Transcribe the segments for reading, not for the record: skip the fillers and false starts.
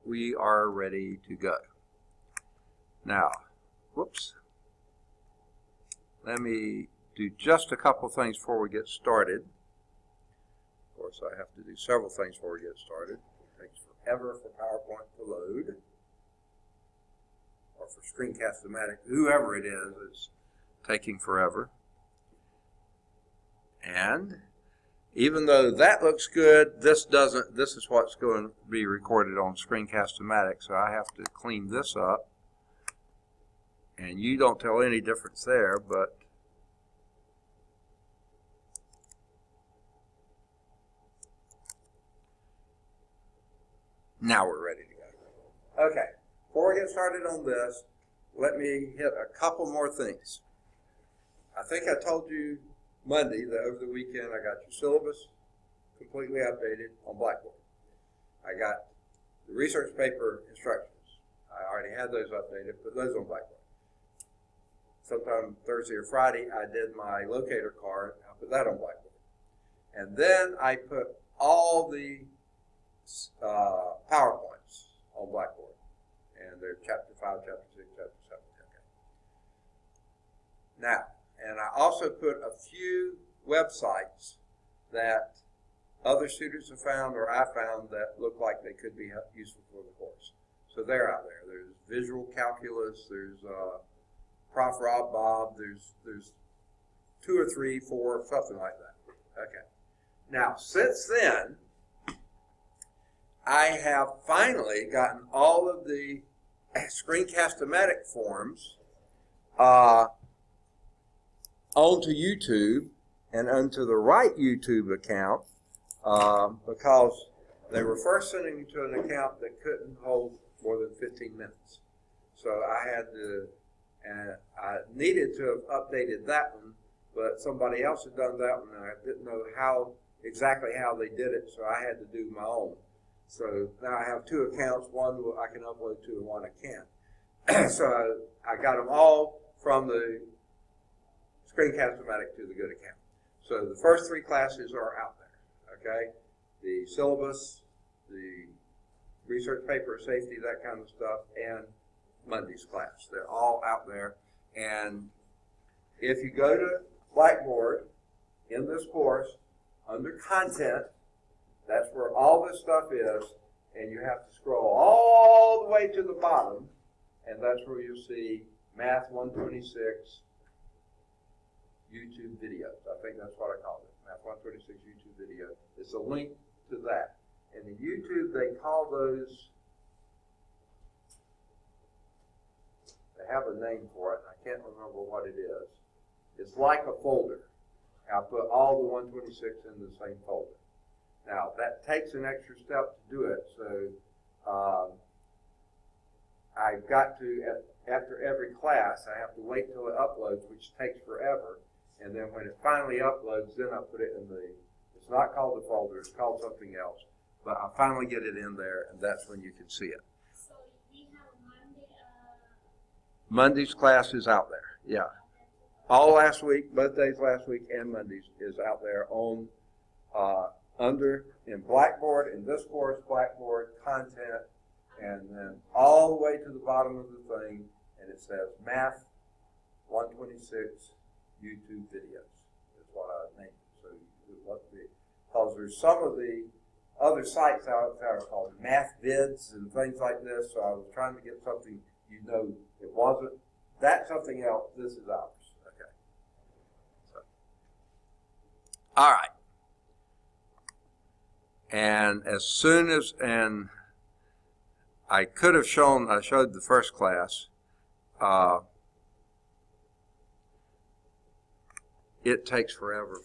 we are ready to go. Now, whoops. Let me do just a couple things before we get started. Of course, I have to do several things before we get started. It takes forever for PowerPoint to load, or for Screencast-O-Matic, whoever it is, it's taking forever. And even though that looks good, this doesn't. This is what's going to be recorded on Screencast-O-Matic, so I have to clean this up. And you don't tell any difference there, but now we're ready to go. Okay, before we get started on this, let me hit a couple more things. I think I told you Monday that over the weekend I got your syllabus completely updated on Blackboard. I got the research paper instructions. I already had those updated, put those on Blackboard. Sometime Thursday or Friday, I did my locator card. I put that on Blackboard. And then I put all the PowerPoints on Blackboard. And they're Chapter 5, Chapter 6, Chapter 7. Okay. Now, and I also put a few websites that other students have found or I found that look like they could be useful for the course. So they're out there. There's Visual Calculus, there's Prof. Rob Bob, there's 2 or 3, 4, something like that. Okay. Now, since then, I have finally gotten all of the Screencast-O-Matic forms onto YouTube and onto the right YouTube account because they were first sending to an account that couldn't hold more than 15 minutes. So I had to, and I needed to have updated that one, but somebody else had done that one and I didn't know exactly how they did it, so I had to do my own. So now I have 2 accounts, one I can upload to and one I can't. So I got them all from the Screencast-O-Matic to the good account. So the first 3 classes are out there, okay? The syllabus, the research paper safety, that kind of stuff, and Monday's class. They're all out there. And if you go to Blackboard in this course, under content, that's where all this stuff is, and you have to scroll all the way to the bottom, and that's where you'll see Math 126 YouTube videos. I think that's what I call it, Math 126 YouTube video. It's a link to that. And in YouTube, they call those, they have a name for it, and I can't remember what it is. It's like a folder. I put all the 126 in the same folder. Now, that takes an extra step to do it, so I've got to, after every class, I have to wait till it uploads, which takes forever, and then when it finally uploads, then I put it in the, it's not called the folder, it's called something else, but I finally get it in there, and that's when you can see it. So we have Monday, Monday's class is out there, yeah. All last week, both days last week and Monday's is out there on in Blackboard, in this course, Blackboard, content, and then all the way to the bottom of the thing, and it says Math 126 YouTube videos. That's what I named it. So because there's some of the other sites out there called Math Vids and things like this, so I was trying to get something, it wasn't, that's something else, this is ours. Okay. So, all right. And as soon as, and I could have shown, I showed the first class, it takes forever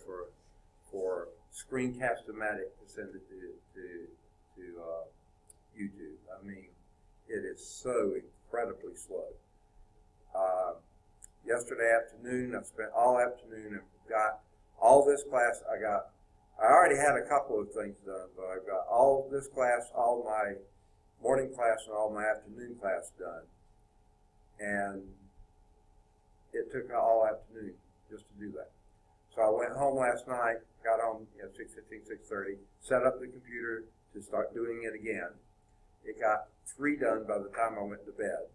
for Screencast-O-Matic to send it to YouTube. I mean, it is so incredibly slow. Yesterday afternoon, I spent all afternoon and got all this class. I already had a couple of things done, but I've got all this class, all my morning class, and all my afternoon class done. And it took all afternoon just to do that. So I went home last night, got home at 6:15, 6:30, set up the computer to start doing it again. it got 3 done by the time I went to bed.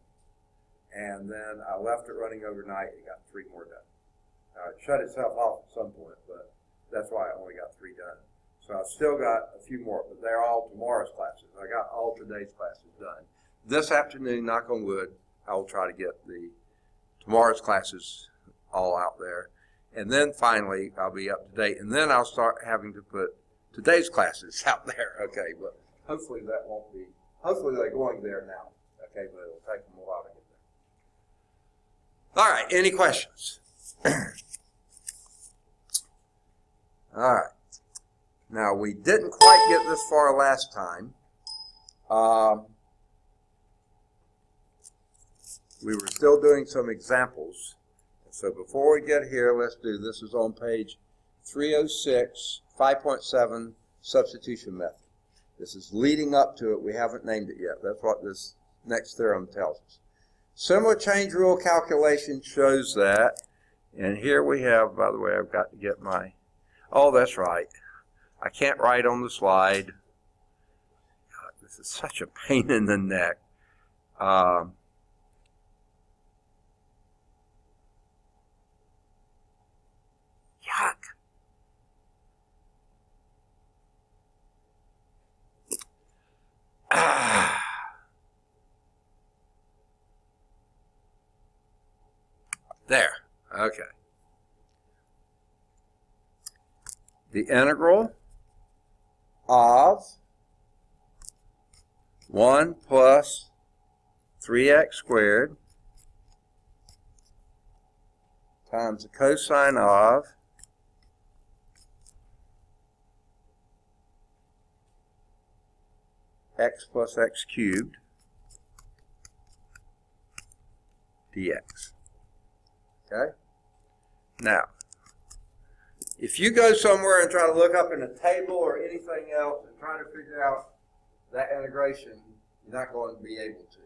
And then I left it running overnight, it got 3 more done. It shut itself off at some point, but that's why I only got 3 done. So I've still got a few more, but they're all tomorrow's classes. I got all today's classes done. This afternoon, knock on wood, I will try to get the tomorrow's classes all out there. And then finally, I'll be up to date. And then I'll start having to put today's classes out there. Okay, but hopefully that won't be, hopefully they're going there now. Okay, but it'll take them a while to get there. All right, any questions? All right. Now, we didn't quite get this far last time. We were still doing some examples. So before we get here, let's do, this is on page 306, 5.7, substitution method. This is leading up to it. We haven't named it yet. That's what this next theorem tells us. Similar change rule calculation shows that. And here we have, by the way, I've got to get my, oh, that's right. I can't write on the slide. God, this is such a pain in the neck. Yuck. There. Okay. The integral of 1 plus 3x squared times the cosine of x plus x cubed dx. Okay? Now, if you go somewhere and try to look up in a table or anything else and try to figure out that integration, you're not going to be able to.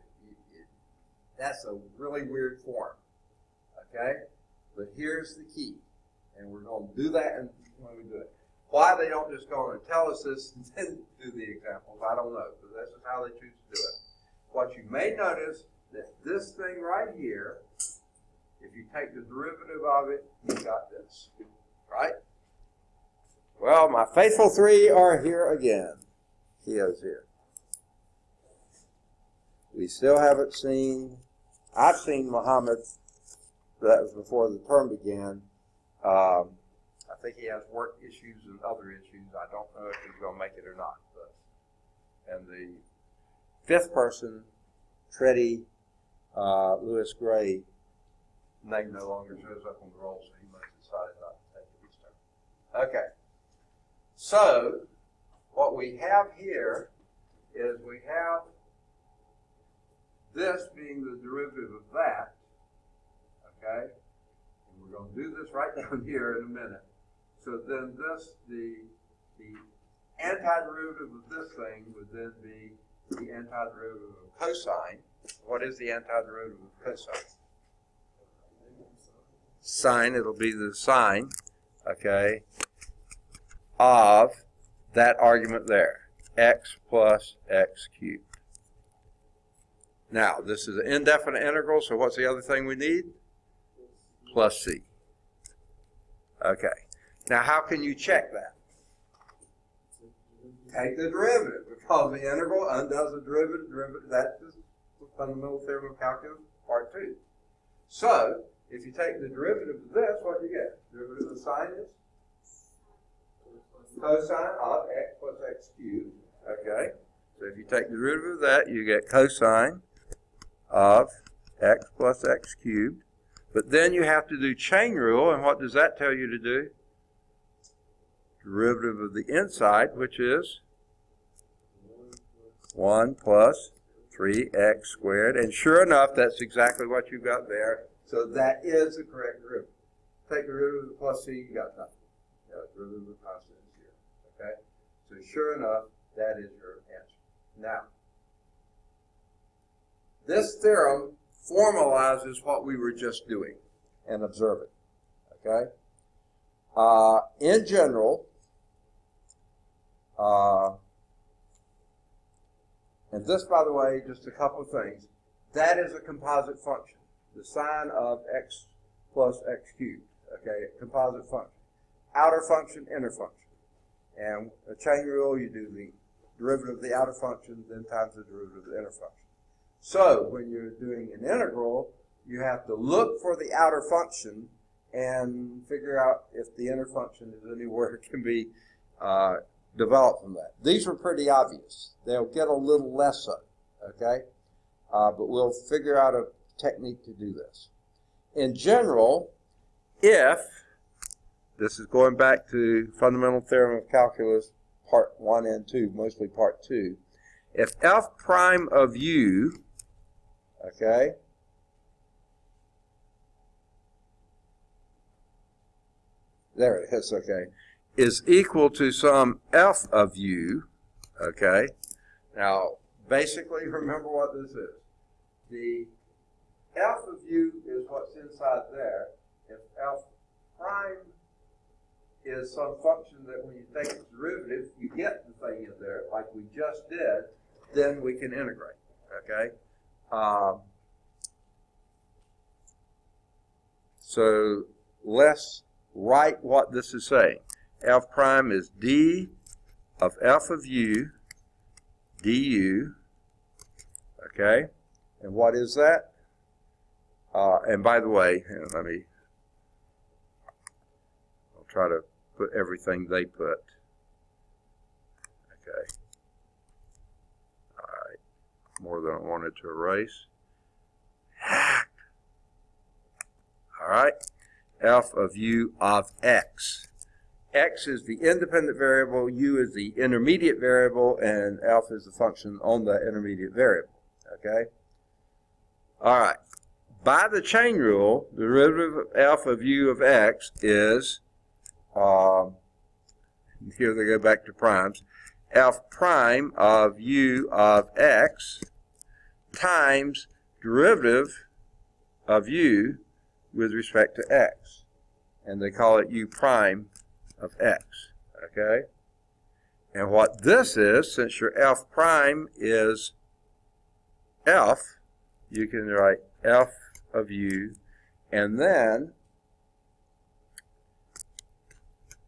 That's a really weird form. Okay? But here's the key. And we're going to do that when we do it. Why they don't just go and tell us this and then do the examples, I don't know. But this is how they choose to do it. What you may notice that this thing right here, if you take the derivative of it, you've got this. Right? Well, my faithful 3 are here again. Theo's here. We still haven't seen, I've seen Muhammad, that was before the term began. I think he has work issues and other issues. I don't know if he's going to make it or not. But. And the 5th person, Treddy Lewis Gray, name no longer shows up on the roll, so he must have decided not to take it this time. Okay. So, what we have here is we have this being the derivative of that. Okay? And we're going to do this right down here in a minute. So then this, the antiderivative of this thing would then be the antiderivative of cosine. What is the antiderivative of cosine? Sine, it'll be the sine, okay, of that argument there, x plus x cubed. Now, this is an indefinite integral, so what's the other thing we need? Plus c. Okay. Now, how can you check that? Take the derivative, because the integral undoes the derivative. That's the fundamental theorem of calculus, part 2. So, if you take the derivative of this, what do you get? Derivative of sine is cosine of x plus x cubed. Okay. So if you take the derivative of that, you get cosine of x plus x cubed. But then you have to do chain rule, and what does that tell you to do? Derivative of the inside, which is 1 plus 3x squared. And sure enough, that's exactly what you've got there. So that is the correct derivative. Take the derivative of the plus c, you got nothing. You got a derivative of the constant is 0. Okay? So sure enough, that is your answer. Now, this theorem formalizes what we were just doing and observe it. Okay? In general, And this, by the way, just a couple of things. That is a composite function. The sine of x plus x cubed. Okay, composite function. Outer function, inner function. And a chain rule, you do the derivative of the outer function, then times the derivative of the inner function. So when you're doing an integral, you have to look for the outer function and figure out if the inner function is anywhere it can be developed from that. These were pretty obvious. They'll get a little less so, okay? But we'll figure out a technique to do this. In general, if, this is going back to Fundamental Theorem of Calculus, Part 1 and 2, mostly Part 2, if f prime of u, okay, there it is, okay, is equal to some f of u, okay, now basically remember what this is. The f of u is what's inside there. If f prime is some function that when you take its derivative, you get the thing in there, like we just did, then we can integrate, okay? So let's write what this is saying. F prime is d of f of u du, okay? And what is that? And by the way, I'll try to put everything they put. Okay. All right. More than I wanted to erase. All right. F of u of x. X is the independent variable, u is the intermediate variable, and f is the function on the intermediate variable. Okay? All right. By the chain rule, the derivative of f of u of x is, here they go back to primes, f prime of u of x times derivative of u with respect to x. And they call it u prime of x, okay? And what this is, since your f prime is f, you can write f of u, and then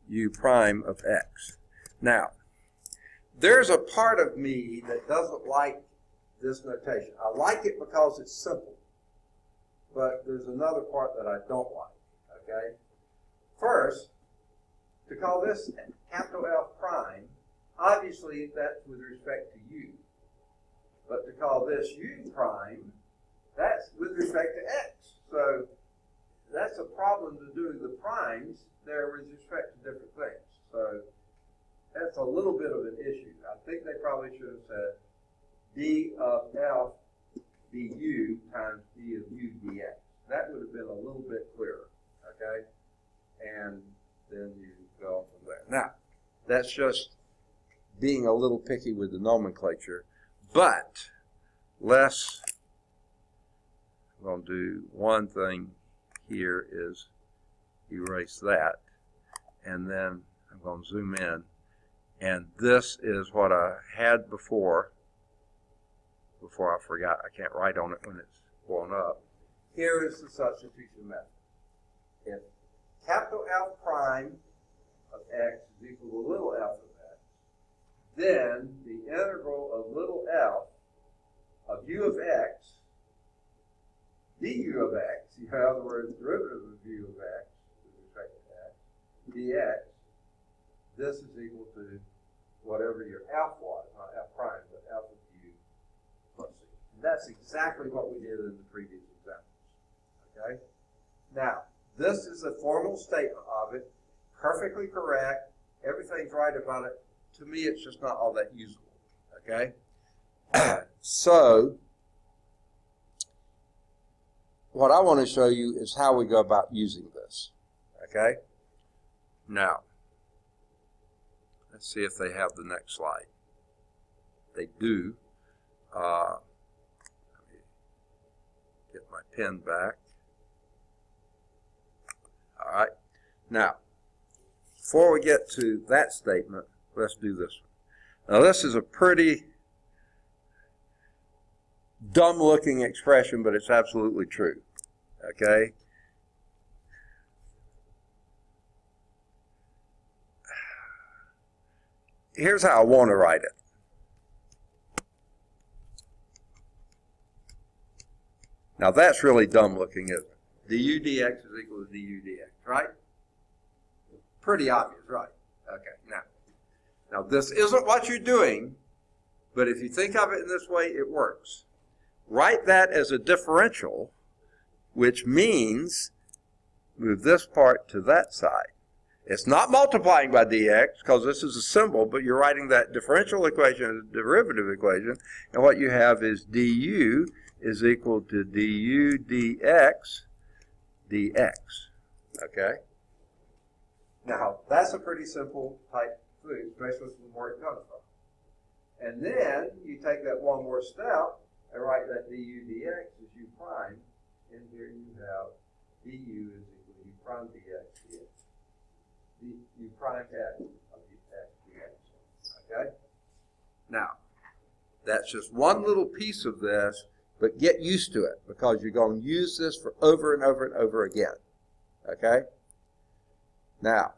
u prime of x. Now, there's a part of me that doesn't like this notation. I like it because it's simple, but there's another part that I don't like, okay? First, to call this capital F prime, obviously that's with respect to u. But to call this u prime, that's with respect to x. So that's a problem to doing the primes. They're with respect to different things. So that's a little bit of an issue. I think they probably should have said d of f du times d of u dx. That would have been a little bit clearer, okay? And then you go on from there. Now, that's just being a little picky with the nomenclature, but let's, I'm going to do one thing here is erase that, and then I'm going to zoom in, and this is what I had before I forgot. I can't write on it when it's blown up. Here is the substitution method. If capital F prime of x is equal to little f of x, then the integral of little f of u of x du of x, in other words, derivative of u of x with respect to x, dx, this is equal to whatever your f was, not f prime, but f of u plus c. And that's exactly what we did in the previous examples. Okay? Now, this is a formal statement of it, perfectly correct, everything's right about it. To me, it's just not all that useful. Okay? So, what I want to show you is how we go about using this. Okay? Now, let's see if they have the next slide. They do. Let me get my pen back. All right. Now, before we get to that statement, let's do this one. Now, this is a pretty dumb-looking expression, but it's absolutely true, okay? Here's how I want to write it. Now that's really dumb looking, isn't it? du dx is equal to du dx, right? Pretty obvious, right? Okay, now this isn't what you're doing, but if you think of it in this way, it works. Write that as a differential, which means move this part to that side. It's not multiplying by dx, because this is a symbol, but you're writing that differential equation as a derivative equation, and what you have is du is equal to du dx dx, okay? Now, that's a pretty simple type thing, especially from where it comes from. And then you take that one more step and write that du dx as u prime, and here you have du is equal to u prime dx dx. U prime x of x dx, okay? Now, that's just one little piece of this, but get used to it, because you're going to use this for over and over and over again, okay? Now,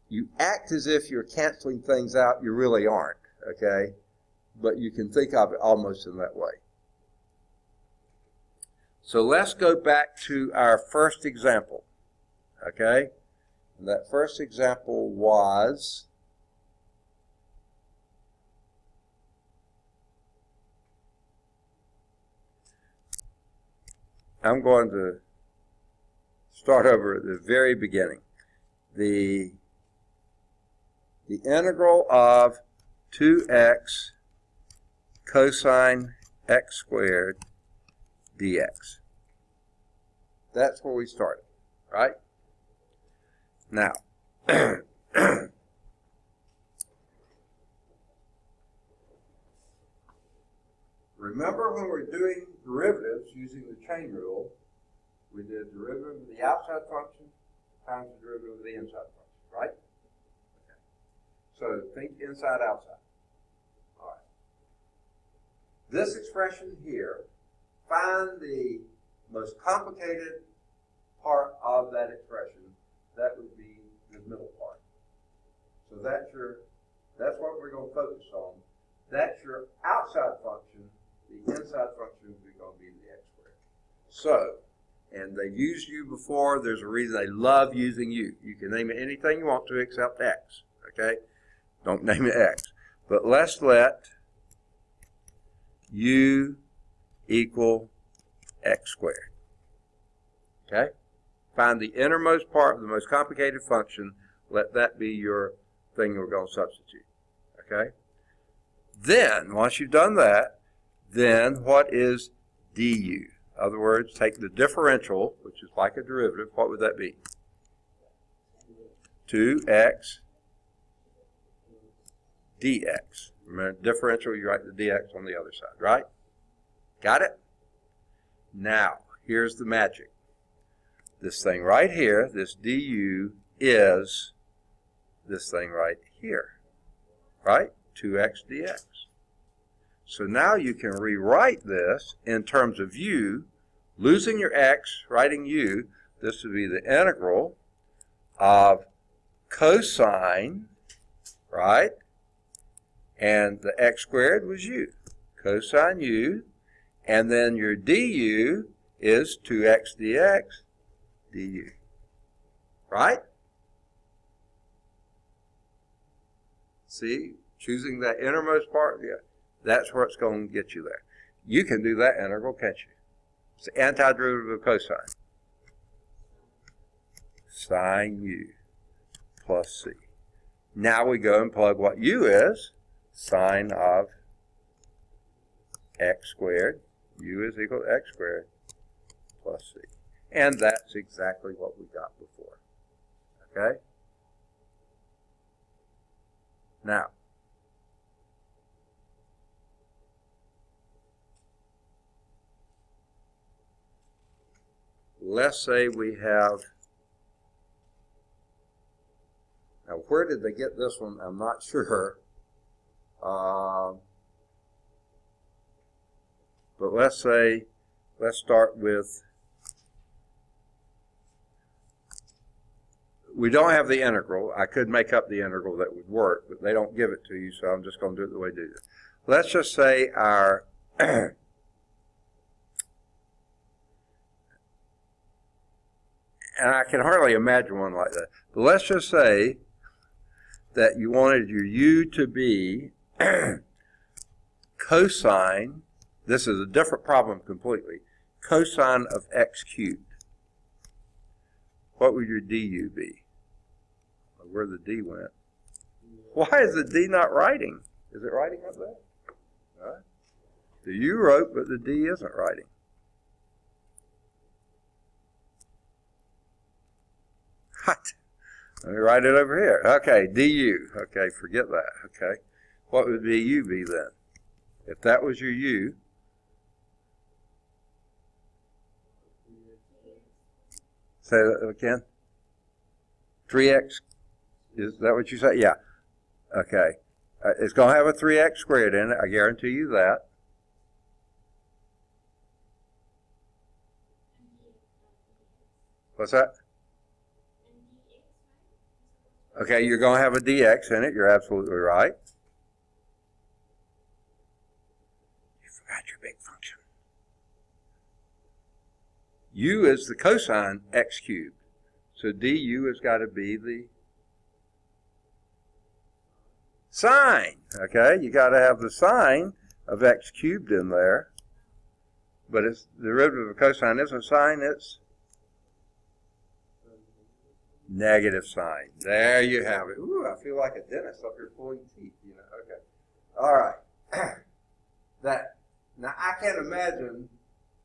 you act as if you're canceling things out. You really aren't, okay? But you can think of it almost in that way. So let's go back to our first example, okay? And that first example was I'm going to start over at the very beginning. The integral of 2x cosine x squared dx. That's where we started, right? Now, remember when we're doing derivatives using the chain rule, we did derivative of the outside function times the derivative of the inside function, right? Okay. So think inside, outside. All right. This expression here, find the most complicated part of that expression. That would be the middle part. So that's what we're going to focus on. That's your outside function. The inside function is going to be the x squared. So, and they've used u before. There's a reason they love using u. You can name it anything you want to except x. Okay? Don't name it x. But let's let u equal x squared. Okay? Find the innermost part of the most complicated function. Let that be your thing we're going to substitute. Okay? Then, once you've done that, then what is du? In other words, take the differential, which is like a derivative. What would that be? 2x dx. Remember, differential, you write the dx on the other side, right? Got it? Now, here's the magic. This thing right here, this du, is this thing right here, right? 2x dx. So now you can rewrite this in terms of u, losing your x, writing u. This would be the integral of cosine, right? And the x squared was u. Cosine u. And then your du is 2x dx du. Right? See? Choosing that innermost part, yeah, that's where it's going to get you there. You can do that integral, can't you? It's the antiderivative of cosine. Sine u plus c. Now we go and plug what u is. Sine of x squared. U is equal to x squared plus c. And that's exactly what we got before. Okay? Now, let's say we have, now where did they get this one? I'm not sure. but let's start with, we don't have the integral. I could make up the integral that would work, but they don't give it to you, so I'm just going to do it the way they do it. Let's just say our and I can hardly imagine one like that, but let's just say that you wanted your u to be cosine, this is a different problem completely, cosine of x cubed. What would your du be? Where the d went. Why is the d not writing? Is it writing up there? All right. The u wrote, but the d isn't writing. What? Let me write it over here. Okay, du. Okay, forget that. Okay. What would the u be then? If that was your u, say that again. 3x, is that what you say? Yeah. Okay. It's going to have a 3x squared in it. I guarantee you that. What's that? Okay, you're going to have a dx in it. You're absolutely right. You forgot your big function. U is the cosine x cubed. So du has got to be the sine. Okay, you got to have the sine of x cubed in there. But it's the derivative of cosine isn't sine, it's negative sine. There you have it. Ooh, I feel like a dentist up here pulling teeth, you know. Okay. All right. Now I can't imagine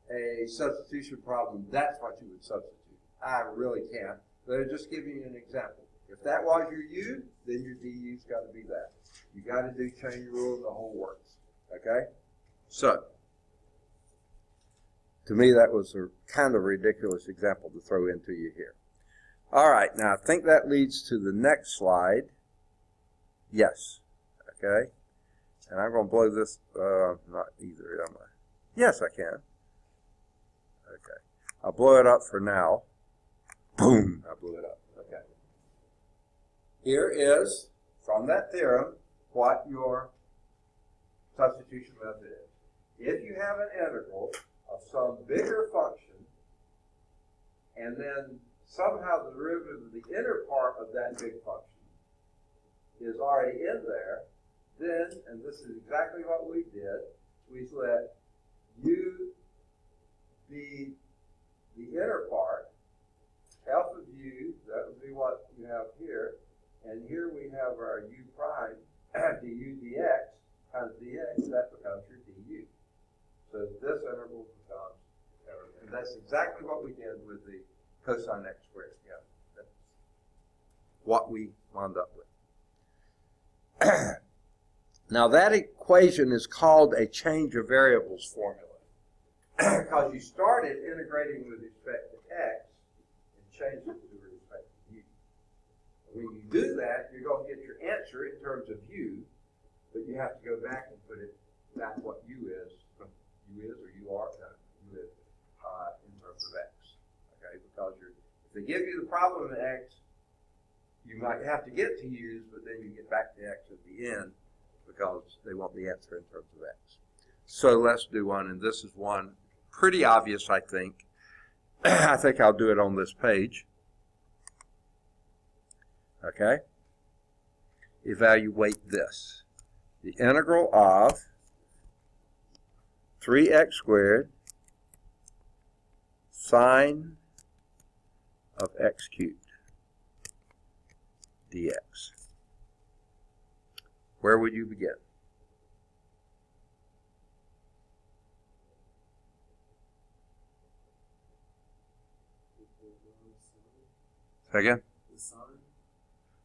a substitution problem. That's what you would substitute. I really can't. But I'm just giving you an example. If that was your u, then your du's got to be that. You got to do chain rule and the whole works. Okay? So, to me, that was a kind of ridiculous example to throw into you here. All right, now I think that leads to the next slide. Yes. Okay? And I'm going to blow this, not either, am I? Yes, I can. Okay. I'll blow it up for now. Boom! I blew it up. Okay. Here is, from that theorem, what your substitution method is. If you have an integral of some bigger function, and then somehow the derivative of the inner part of that big function is already in there, then, and this is exactly what we did, we let u be the inner part, f of u, that would be what you have here, and here we have our u prime, du dx times dx, that becomes your du. So this interval becomes, and that's exactly what we did with the cosine x squared. Yeah, that's what we wound up with. Now that equation is called a change of variables formula because you started integrating with respect to x and changed it with respect to u. When you do that, you're going to get your answer in terms of u, but you have to go back and put it back what u is or u are, u is in terms of x. Okay, because if they give you the problem in x, you might have to get to u's, but then you get back to x at the end because they want the answer in terms of x. So let's do one, and this is one pretty obvious, I think. I think I'll do it on this page. Okay? Evaluate this. The integral of 3x squared sine of x cubed dx. Where would you begin? Again?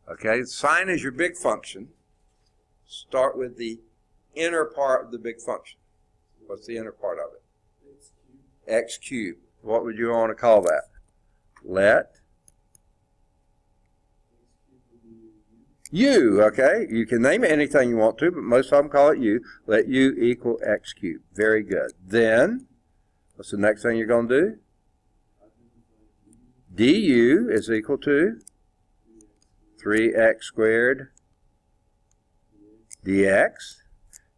Okay, sine is your big function. Start with the inner part of the big function. What's the inner part of it? X cubed. What would you want to call that? Let U, okay? You can name it anything you want to, but most of them call it U. Let U equal x cubed. Very good. Then, what's the next thing you're going to do? Du is equal to 3x squared dx.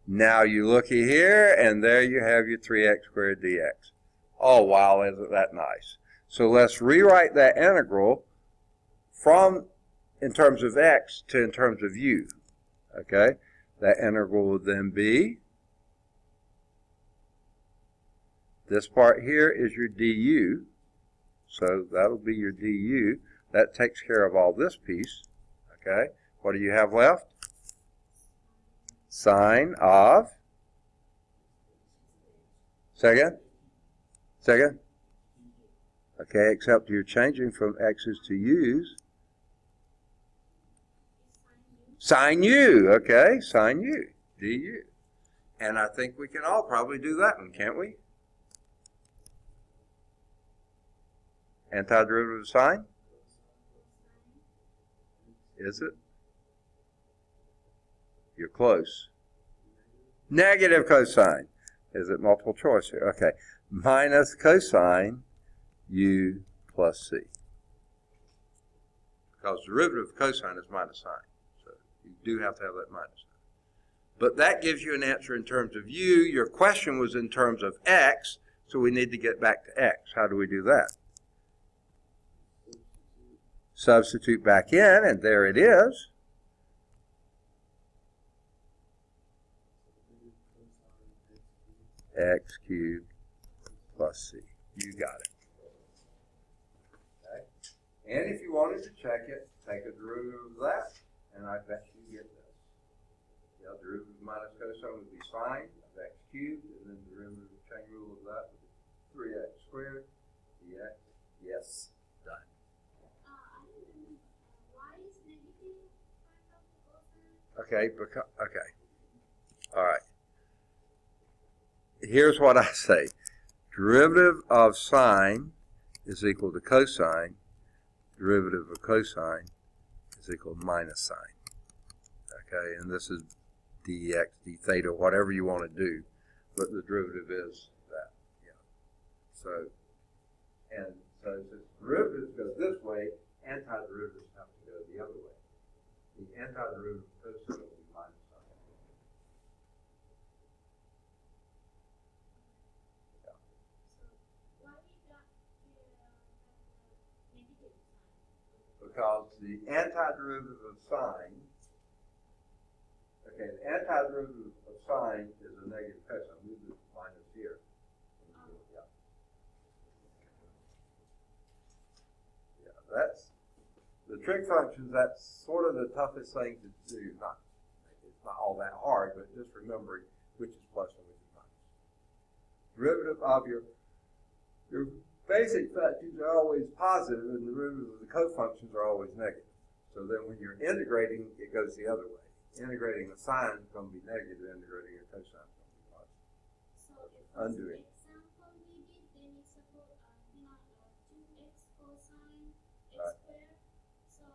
Now you looky here, and there you have your 3x squared dx. Oh, wow, isn't that nice? So let's rewrite that integral from in terms of x to in terms of u. Okay? That integral would then be, this part here is your du. So that'll be your du. That takes care of all this piece. Okay? What do you have left? Sine of, second? Okay, except you're changing from x's to u's. Sine u, okay, sine u, du. And I think we can all probably do that one, can't we? Antiderivative of sine? Is it? You're close. Negative cosine. Is it multiple choice here? Okay. Minus cosine u plus c. Because derivative of cosine is minus sine. So you do have to have that minus sign. But that gives you an answer in terms of u. Your question was in terms of x, so we need to get back to x. How do we do that? Substitute back in, and there it is. X cubed plus c. You got it. Okay. And if you wanted to check it, take a derivative of that, and I bet you get this. Yeah, derivative of minus cosine would be sine of x cubed, and then the derivative of chain rule of that would be 3x squared dx. Yes, done. I don't remember. Why is negative part of the cosine? Okay, all right. Here's what I say. Derivative of sine is equal to cosine. Derivative of cosine is equal to minus sine. Okay, and this is dx, d theta, whatever you want to do, but the derivative is that. Yeah. So since derivatives go this way, antiderivatives have to go the other way. The antiderivative of cosine will be minus sine. Because the antiderivative of sine, okay, the antiderivative of sine is a negative cosine. Move this minus here. Yeah, that's the trig functions. That's sort of the toughest thing to do. It's not all that hard, but just remembering which is plus and which is minus. Derivative of your basic functions are always positive, and the derivatives of the cofunctions are always negative. So then when you're integrating, it goes the other way. Integrating a sine is going to be negative, integrating a cosine is going to be positive. So if Undoing. example we did, then it's supposed 2x cosine x squared. So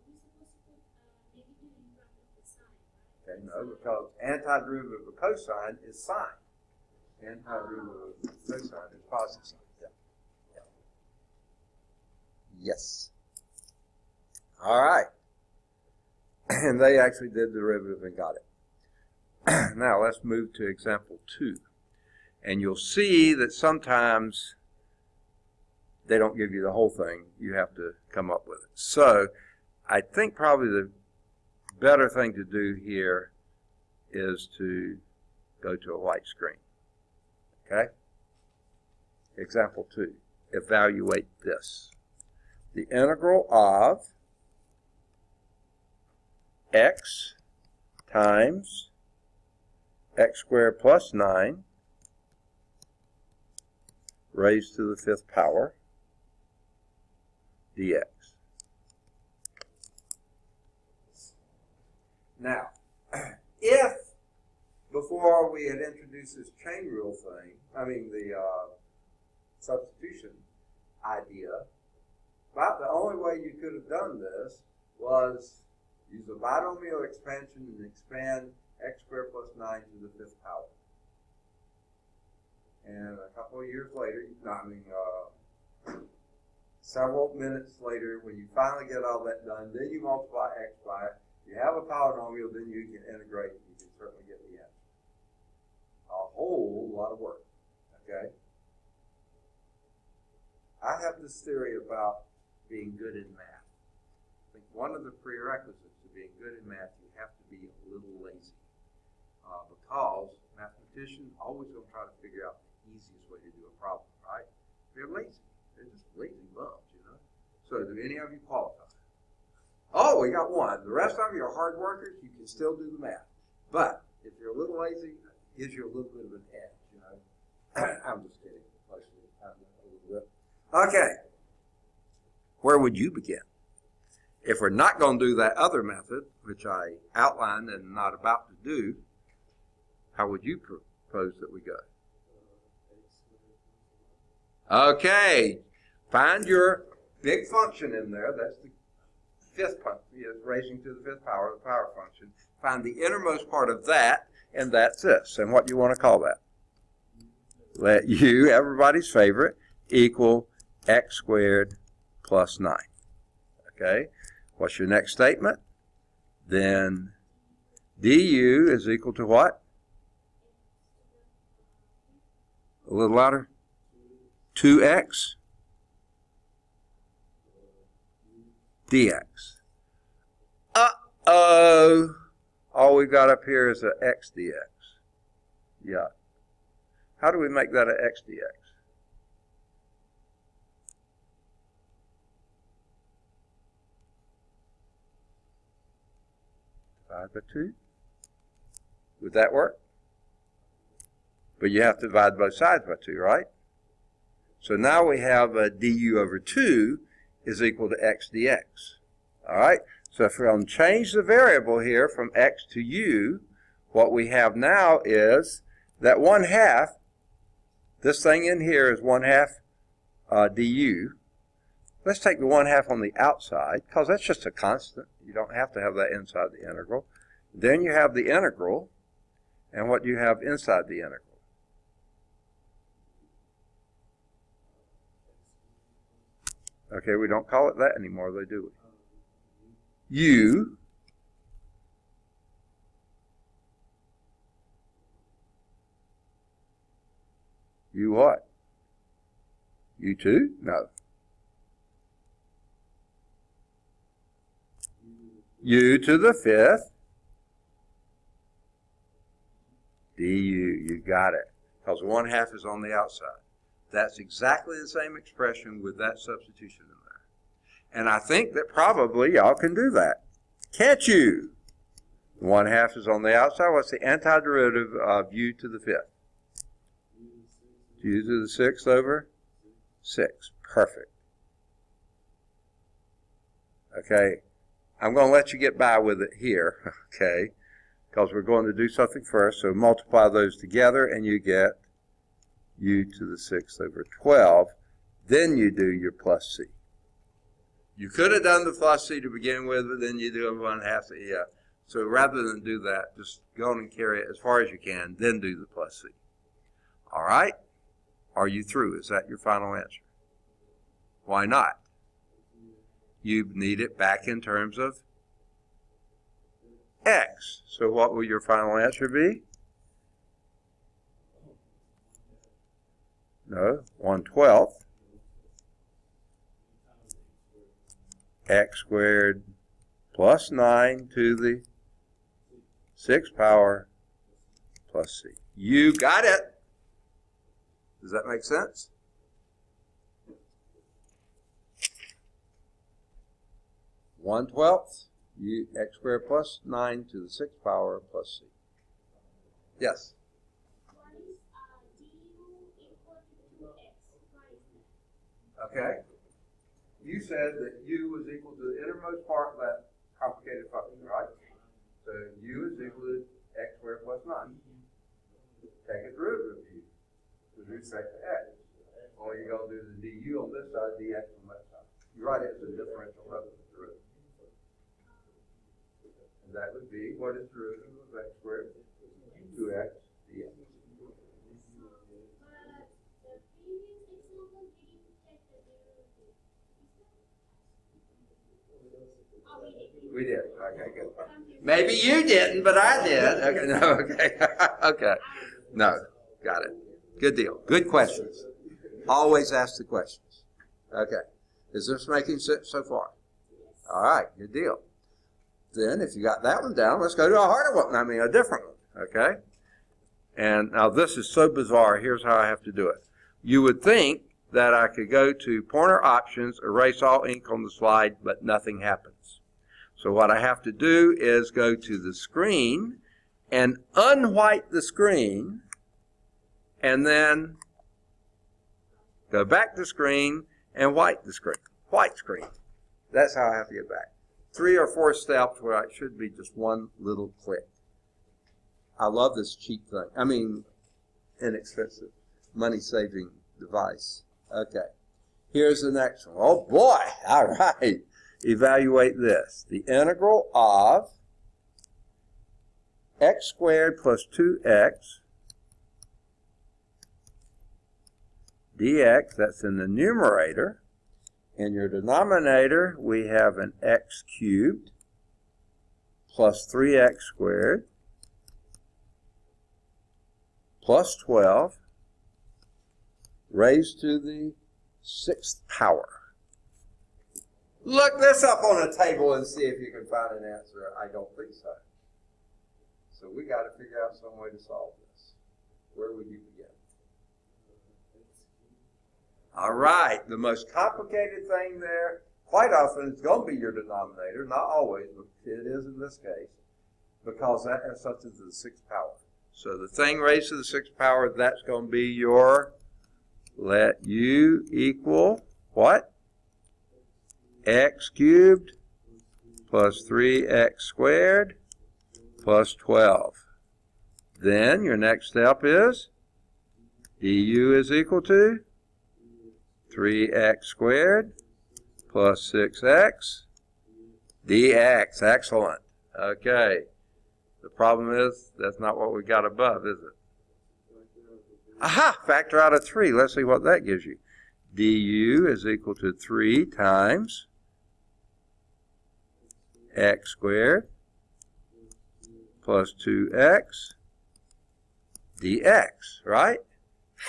we're supposed to put negative in front of the sine, right? Okay, no, because antiderivative of cosine is sine. Antiderivative of cosine is positive sine. Yes. All right. And they actually did the derivative and got it. Now let's move to example 2. And you'll see that sometimes they don't give you the whole thing. You have to come up with it. So I think probably the better thing to do here is to go to a white screen. Okay? Example 2. Evaluate this. The integral of x times x squared plus 9 raised to the 5th power dx. Now, if before we had introduced this chain rule thing, the substitution idea, about the only way you could have done this was Use the binomial expansion and expand x squared plus 9 to the 5th power. And a couple of years later, several minutes later, when you finally get all that done, then you multiply x by it. You have a polynomial, then you can integrate, and you can certainly get the answer. A whole lot of work, okay? I have this theory about being good in math. I think one of the prerequisites to being good in math, you have to be a little lazy. Because mathematicians always going to try to figure out the easiest way to do a problem, right? They're lazy. They're just lazy bums, you know? So do any of you qualify? Oh, we got one. The rest of you are hard workers. You can still do the math. But if you're a little lazy, it gives you a little bit of an edge, you know? I'm just kidding. Mostly, a little bit. Okay. Where would you begin? If we're not going to do that other method, which I outlined and not about to do, how would you propose that we go? Okay. Find your big function in there. That's the 5th function. It's raising to the 5th power, the power function. Find the innermost part of that, and that's this. And what do you want to call that? Let u, everybody's favorite, equal x squared plus 9. Okay? What's your next statement? Then du is equal to what? A little louder. 2x dx. Uh-oh. All we've got up here is an x dx. Yeah. How do we make that an x dx? Divide by 2. Would that work? But you have to divide both sides by 2, right? So now we have a du over 2 is equal to x dx. All right? So if we're going to change the variable here from x to u, what we have now is that 1/2, this thing in here is 1/2 du. Let's take the 1/2 on the outside, because that's just a constant. You don't have to have that inside the integral. Then you have the integral, and what do you have inside the integral? Okay, we don't call it that anymore, though, do we? U what? U2? No. U to the 5th du. You got it. Because 1/2 is on the outside. That's exactly the same expression with that substitution in there. And I think that probably y'all can do that. Can't you? 1/2 is on the outside. What's the antiderivative of u to the 5th? U to the 6th over 6. Perfect. Okay. I'm going to let you get by with it here, okay, because we're going to do something first. So multiply those together, and you get u to the 6th over 12. Then you do your plus c. You could have done the plus c to begin with, but then you do 1/2 c. Yeah. So rather than do that, just go on and carry it as far as you can, then do the plus c. All right? Are you through? Is that your final answer? Why not? You need it back in terms of x. So what will your final answer be? No, 1/12 x squared plus 9 to the 6th power plus c. You got it. Does that make sense? One 1/12 x squared plus 9 to the 6th power plus c. Yes? What is du equal to 2x? What is that? Okay. You said that u was equal to the innermost part of that complicated function, right? So u is equal to x squared plus 9. Take a derivative of u with respect to x. All you're going to do is du on this side, dx on that side. You write it as a differential derivative. that would be, what is the derivative of x squared? 2x dx. We did. Okay, good. Maybe you didn't, but I did. Okay, no, okay. Okay. No, got it. Good deal. Good questions. Always ask the questions. Okay. Is this making sense so far? All right, good deal. Then, if you got that one down, let's go to a harder one. I mean, a different one. Okay? And now this is so bizarre. Here's how I have to do it. You would think that I could go to pointer options, erase all ink on the slide, but nothing happens. So what I have to do is go to the screen and unwhite the screen, and then go back to the screen and white the screen. White screen. That's how I have to get back. 3 or 4 steps where it should be just one little click. I love this cheap thing. I mean, inexpensive, money-saving device. Okay. Here's the next one. Oh, boy. All right. Evaluate this. The integral of x squared plus 2x dx, that's in the numerator. In your denominator, we have an x cubed plus 3x squared plus 12 raised to the 6th power. Look this up on a table and see if you can find an answer. I don't think so. So we got to figure out some way to solve this. Where would you begin? All right, the most complicated thing there, quite often it's going to be your denominator, not always, but it is in this case, because that has something to the 6th power. So the thing raised to the 6th power, that's going to be your, let u equal what? X cubed plus 3x squared plus 12. Then your next step is du is equal to 3x squared plus 6x dx. Excellent. Okay. The problem is that's not what we got above, is it? Aha! Factor out of 3. Let's see what that gives you. Du is equal to 3 times x squared plus 2x dx, right?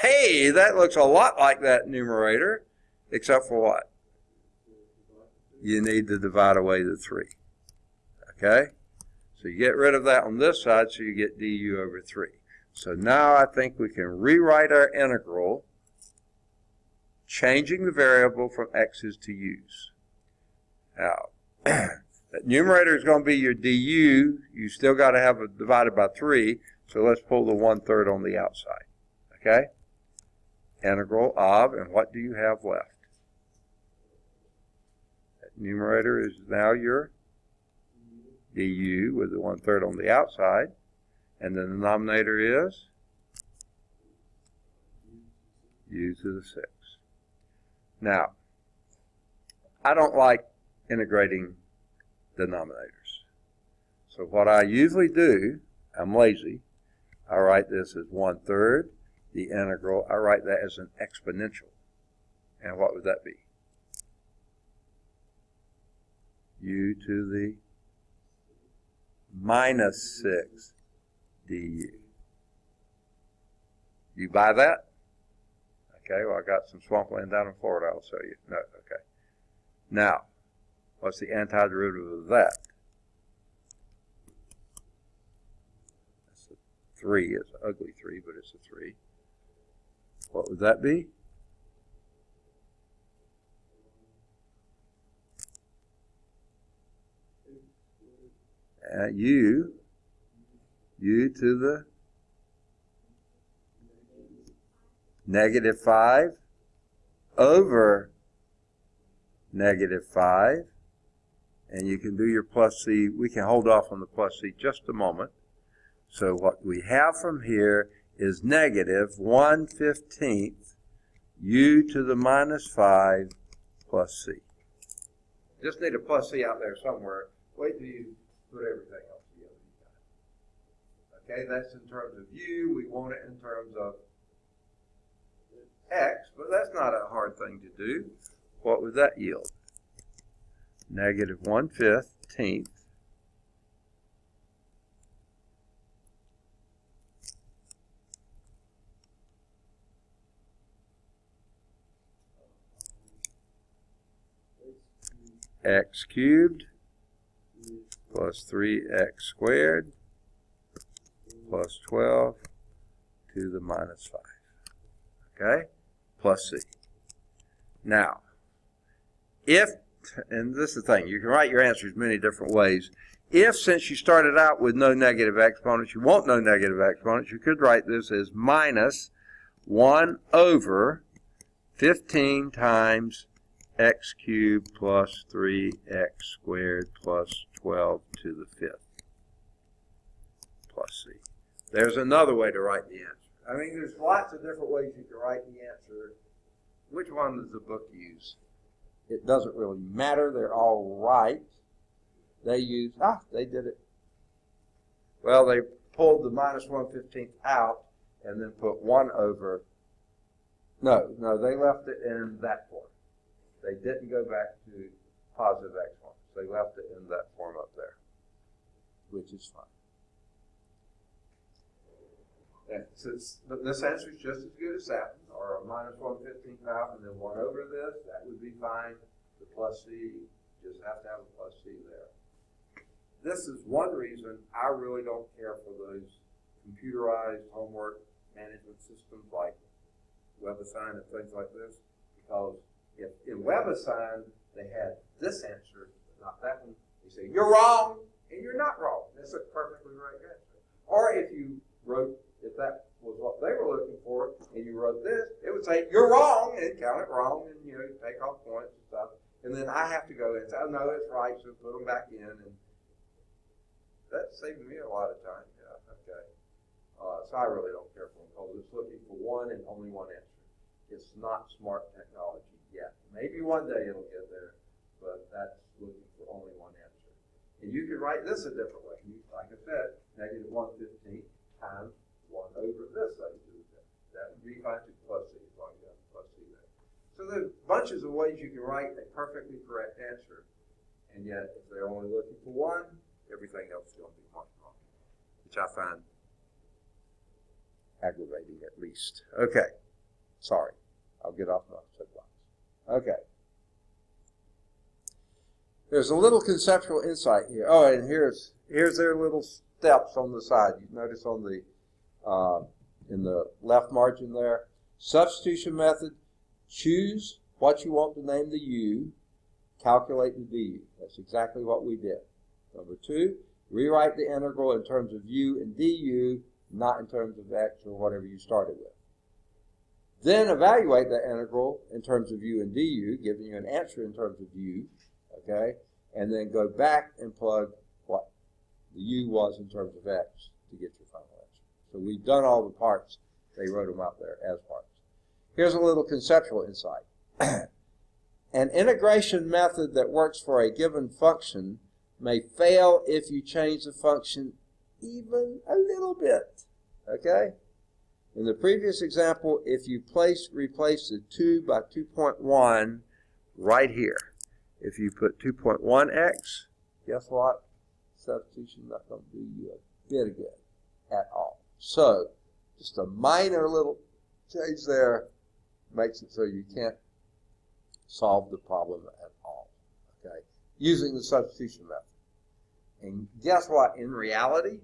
Hey, that looks a lot like that numerator, except for what? You need to divide away the 3. Okay? So you get rid of that on this side, so you get du over 3. So now I think we can rewrite our integral, changing the variable from x's to u's. Now, that numerator is going to be your du. You still got to have it divided by 3, so let's pull the 1/3 on the outside. Okay? Integral of, and what do you have left? That numerator is now your du with the 1/3 on the outside, and the denominator is u to the 6th. Now, I don't like integrating denominators. So what I usually do, I'm lazy, I write this as 1/3. The integral, I write that as an exponential. And what would that be? U to the minus 6 du. You buy that? Okay, well, I got some swampland down in Florida. I'll show you. No, okay. Now, what's the antiderivative of that? That's a 3. It's an ugly 3, but it's a 3. What would that be? U to the negative 5 over negative 5. And you can do your plus c. We can hold off on the plus c just a moment. So what we have from here is negative 1/15 u to the minus 5 plus c. Just need a plus c out there somewhere. Wait till you put everything else Okay, that's in terms of u. We want it in terms of x, but that's not a hard thing to do. What would that yield? Negative 1/15 x cubed plus 3x squared plus 12 to the minus 5. Okay? Plus c. Now, if, and this is the thing, you can write your answers many different ways. If, since you started out with no negative exponents, you want no negative exponents, you could write this as minus 1 over 15 times x cubed plus 3x squared plus 12 to the 5th plus c. There's another way to write the answer. I mean, there's lots of different ways you can write the answer. Which one does the book use? It doesn't really matter. They're all right. They use, they did it. Well, they pulled the minus 1/15 out and then put 1 over. No, they left it in that form. They didn't go back to positive exponents. They left it in that form up there, which is fine. But this answer is just as good as that one, or a minus 1/15 half and then 1 over this. That would be fine. The plus c, just have to have a plus c there. This is one reason I really don't care for those computerized homework management systems like WebAssign and things like this, because if in WebAssign they had this answer, but not that one, they say, you're wrong, and you're not wrong. That's a perfectly right answer. Or if you wrote, if that was what they were looking for, and you wrote this, it would say, you're wrong, and count it wrong, and you take off points and stuff. And then I have to go in and say, oh, no, it's right, so put them back in. And that saved me a lot of time. Yeah, okay. So I really don't care for them, because it's looking for one and only one answer. It's not smart technology yet. Maybe one day it'll get there, but that's looking for only one answer. And you can write this a different way. Like I said, negative 1/15 times 1 over this. That would be fine to plus c, as long as you have plus c there. So there's bunches of ways you can write a perfectly correct answer, and yet if they're only looking for one, everything else is going to be marked wrong, which I find aggravating at least. Okay. Sorry. I'll get off my soapbox. Okay. There's a little conceptual insight here. Oh, and here's their little steps on the side. You notice on the in the left margin there. Substitution method. Choose what you want to name the u. Calculate the du. That's exactly what we did. Number 2, rewrite the integral in terms of u and du, not in terms of x or whatever you started with. Then evaluate that integral in terms of u and du, giving you an answer in terms of u, okay? And then go back and plug what the u was in terms of x to get your final answer. So we've done all the parts. They wrote them out there as parts. Here's a little conceptual insight. An integration method that works for a given function may fail if you change the function even a little bit, okay? In the previous example, if you replace the 2 by 2.1 right here, if you put 2.1x, guess what? Substitution not going to do you a bit of good at all. So, just a minor little change there makes it so you can't solve the problem at all, okay? Using the substitution method. And guess what? In reality,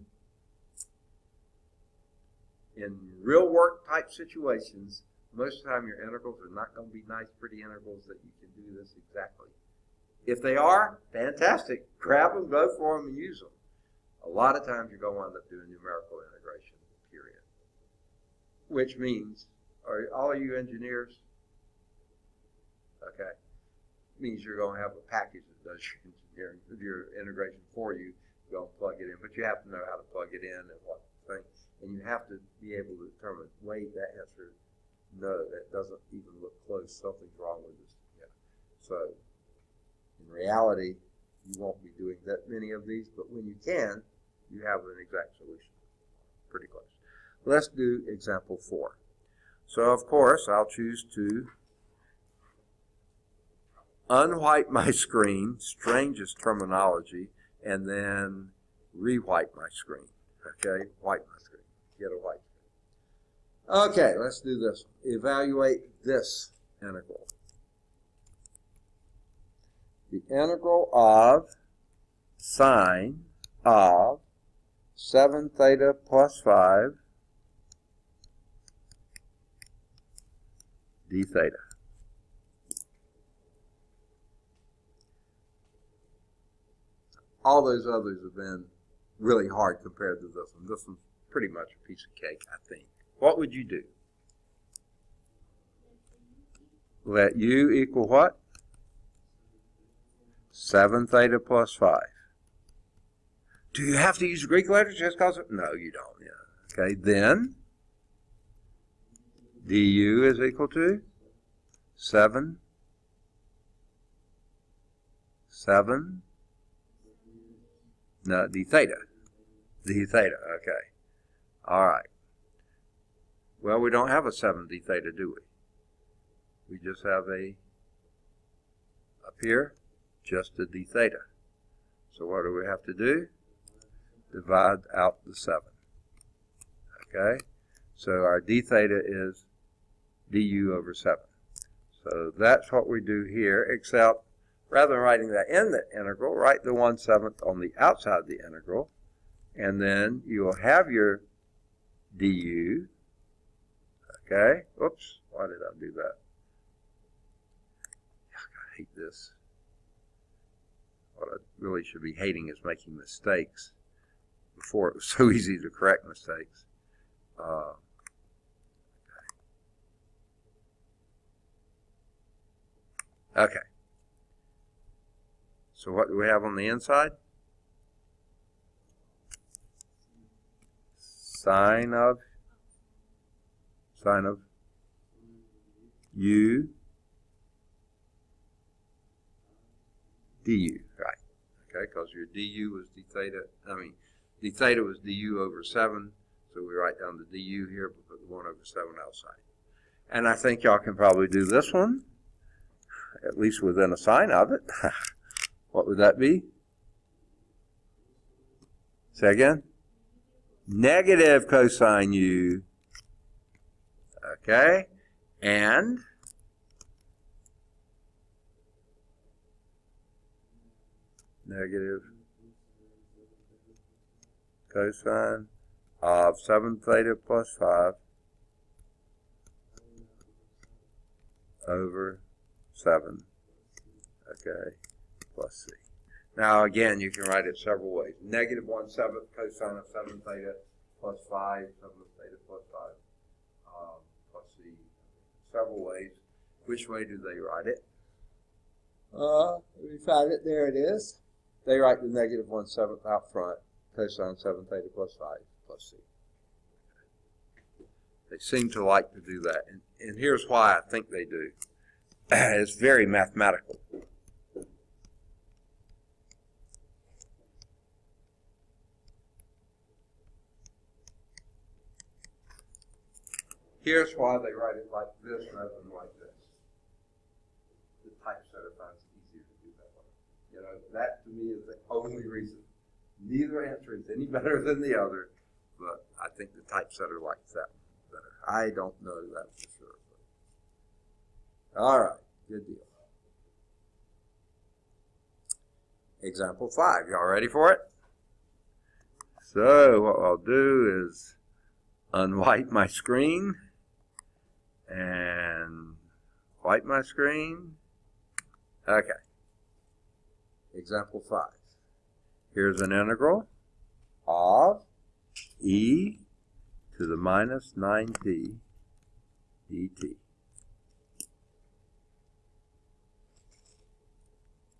in real work type situations, most of the time your integrals are not going to be nice, pretty integrals that you can do this exactly. If they are, fantastic. Grab them, go for them, and use them. A lot of times you're going to wind up doing numerical integration, period. Which means, are all of you engineers? Okay. Means you're going to have a package that does your integration for you. You're going to plug it in, but you have to know how to plug it in and what thing. And you have to be able to determine, wait, that answer, no, that doesn't even look close. Something's wrong with this. Yeah. So, in reality, you won't be doing that many of these, but when you can, you have an exact solution. pretty close. Let's do example 4. So, of course, I'll choose to unwhite my screen, strangest terminology, and then rewhite my screen. Okay, white my screen, get a white screen. Okay, let's do this. Evaluate this integral. The integral of sine of 7 theta plus 5 d theta. All those others have been really hard compared to this one. This one's pretty much a piece of cake, I think. What would you do? Let u equal what? 7 theta plus 5. Do you have to use Greek letters just because? No, you don't. Yeah. Okay, then du is equal to 7 no, d theta. D theta, okay. All right. Well, we don't have a 7 d theta, do we? We just have a, up here, just a d theta. So what do we have to do? Divide out the 7. Okay? So our d theta is du over 7. So that's what we do here, except rather than writing that in the integral, write the 1/7 on the outside of the integral, and then you will have your du. Okay? Oops, why did I do that? I hate this. What I really should be hating is making mistakes. Before it was so easy to correct mistakes. Okay. So what do we have on the inside? Sine of u du, right? Okay, because your du was d theta. D theta was du over 7, so we write down the du here, but put the 1 over 7 outside. And I think y'all can probably do this one, at least within a sign of it. What would that be? Say again? Negative cosine u. Okay, and negative cosine of 7 theta plus 5 over 7, okay, plus c. Now again, you can write it several ways. Negative 1/7 cosine of 7 theta plus 5, 7 theta plus 5, plus c. Several ways. Which way do they write it? We find it, there it is. They write the negative 1/7 out front. Cosine 7 theta plus 5 plus c. They seem to like to do that. And here's why I think they do. It's very mathematical. Here's why they write it like this rather than like this. The typesetter finds it easier to do that way. You know, that to me is the only reason. Neither answer is any better than the other, but I think the typesetter likes that better. I don't know that for sure. But. All right, good deal. Example 5. Y'all ready for it? So what I'll do is unwhite my screen and white my screen. Okay. Example 5. Here's an integral of e to the minus 9t dt.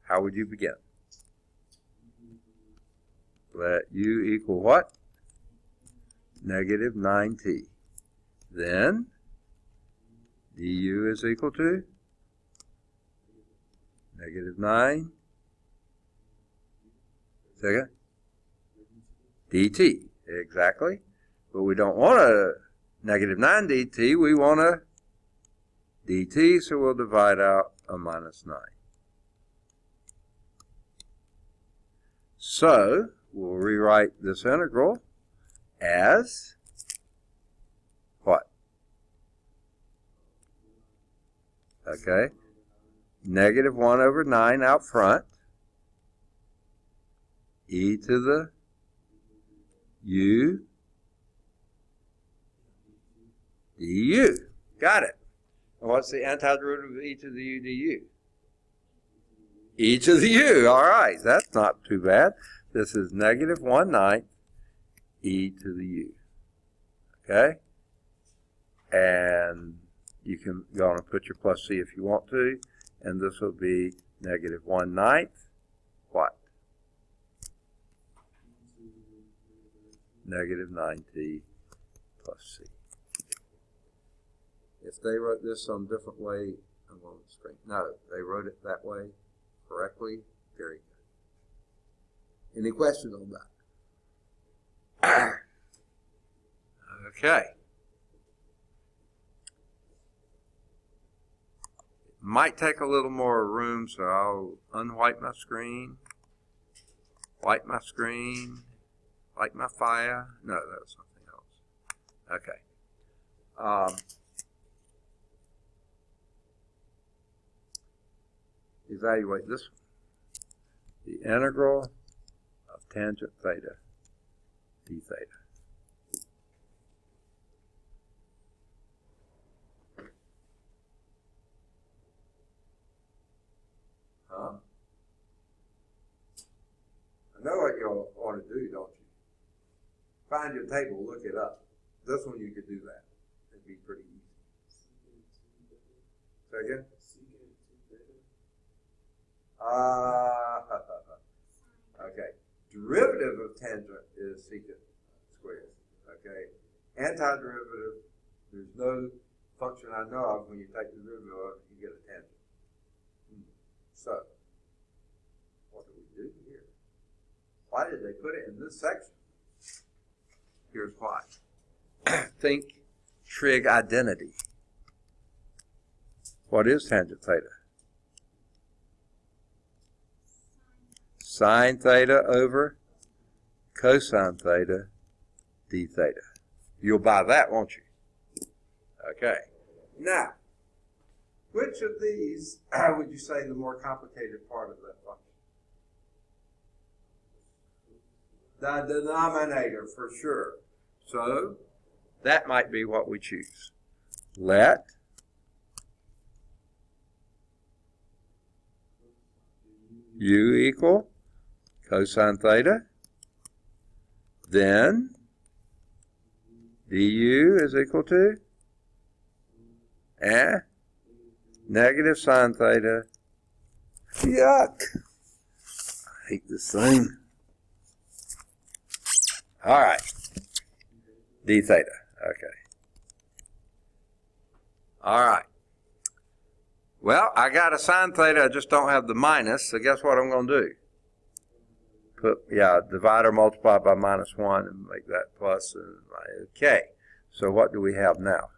How would you begin? Let u equal what? Negative 9t. Then du is equal to negative 9 second dt. Exactly. But we don't want a negative 9 dt, we want a dt, so we'll divide out a minus 9. So, we'll rewrite this integral as what? Okay, negative 1 over 9 out front, e to the u du. Got it. And what's the antiderivative of e to the u du? E to the u. All right, that's not too bad. This is negative 1/9 e to the u. Okay? And you can go on and put your plus c if you want to. And this will be negative 1/9 what? Negative 9t plus c. If they wrote this some different way, I'm on the screen. No, they wrote it that way correctly. Very good. Any questions on that? Okay. Might take a little more room, so I'll unwhite my screen, wipe my screen, light my fire. No, that was something else. Okay. Evaluate this one. The integral of tangent theta d theta. Huh? I know what you want to do, don't you? Find your table, look it up. This one you could do that. It'd be pretty easy. Say again? Okay. Derivative of tangent is secant squared. Okay. Antiderivative, there's no function I know of when you take the derivative of it, you get a tangent. So, what do we do here? Why did they put it in this section? Here's why. Think trig identity. What is tangent theta? Sine theta over cosine theta d theta. You'll buy that, won't you? Okay. Now, which of these would you say the more complicated part of that function? The denominator, for sure. So, that might be what we choose. Let u equal cosine theta, then du is equal to negative sine theta. Yuck! I hate this thing. All right, d theta. Okay. All right. Well, I got a sine theta, I just don't have the minus, so guess what I'm going to do? Divide or multiply by minus 1 and make that plus. Okay, so what do we have now?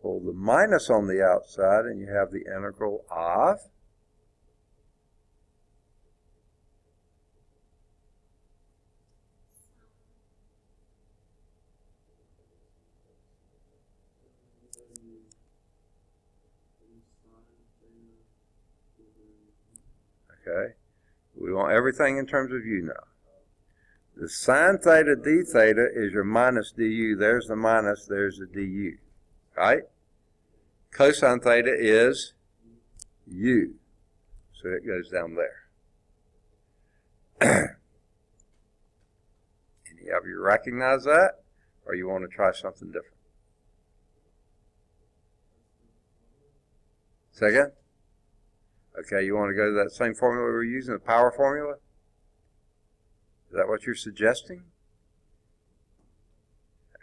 Pull the minus on the outside and you have the integral of okay. We want everything in terms of u now. The sine theta d theta is your minus du. There's the minus, there's the du. Right? Cosine theta is u. So it goes down there. Any of you recognize that? Or you want to try something different? Second? Okay, you want to go to that same formula we were using, the power formula? Is that what you're suggesting?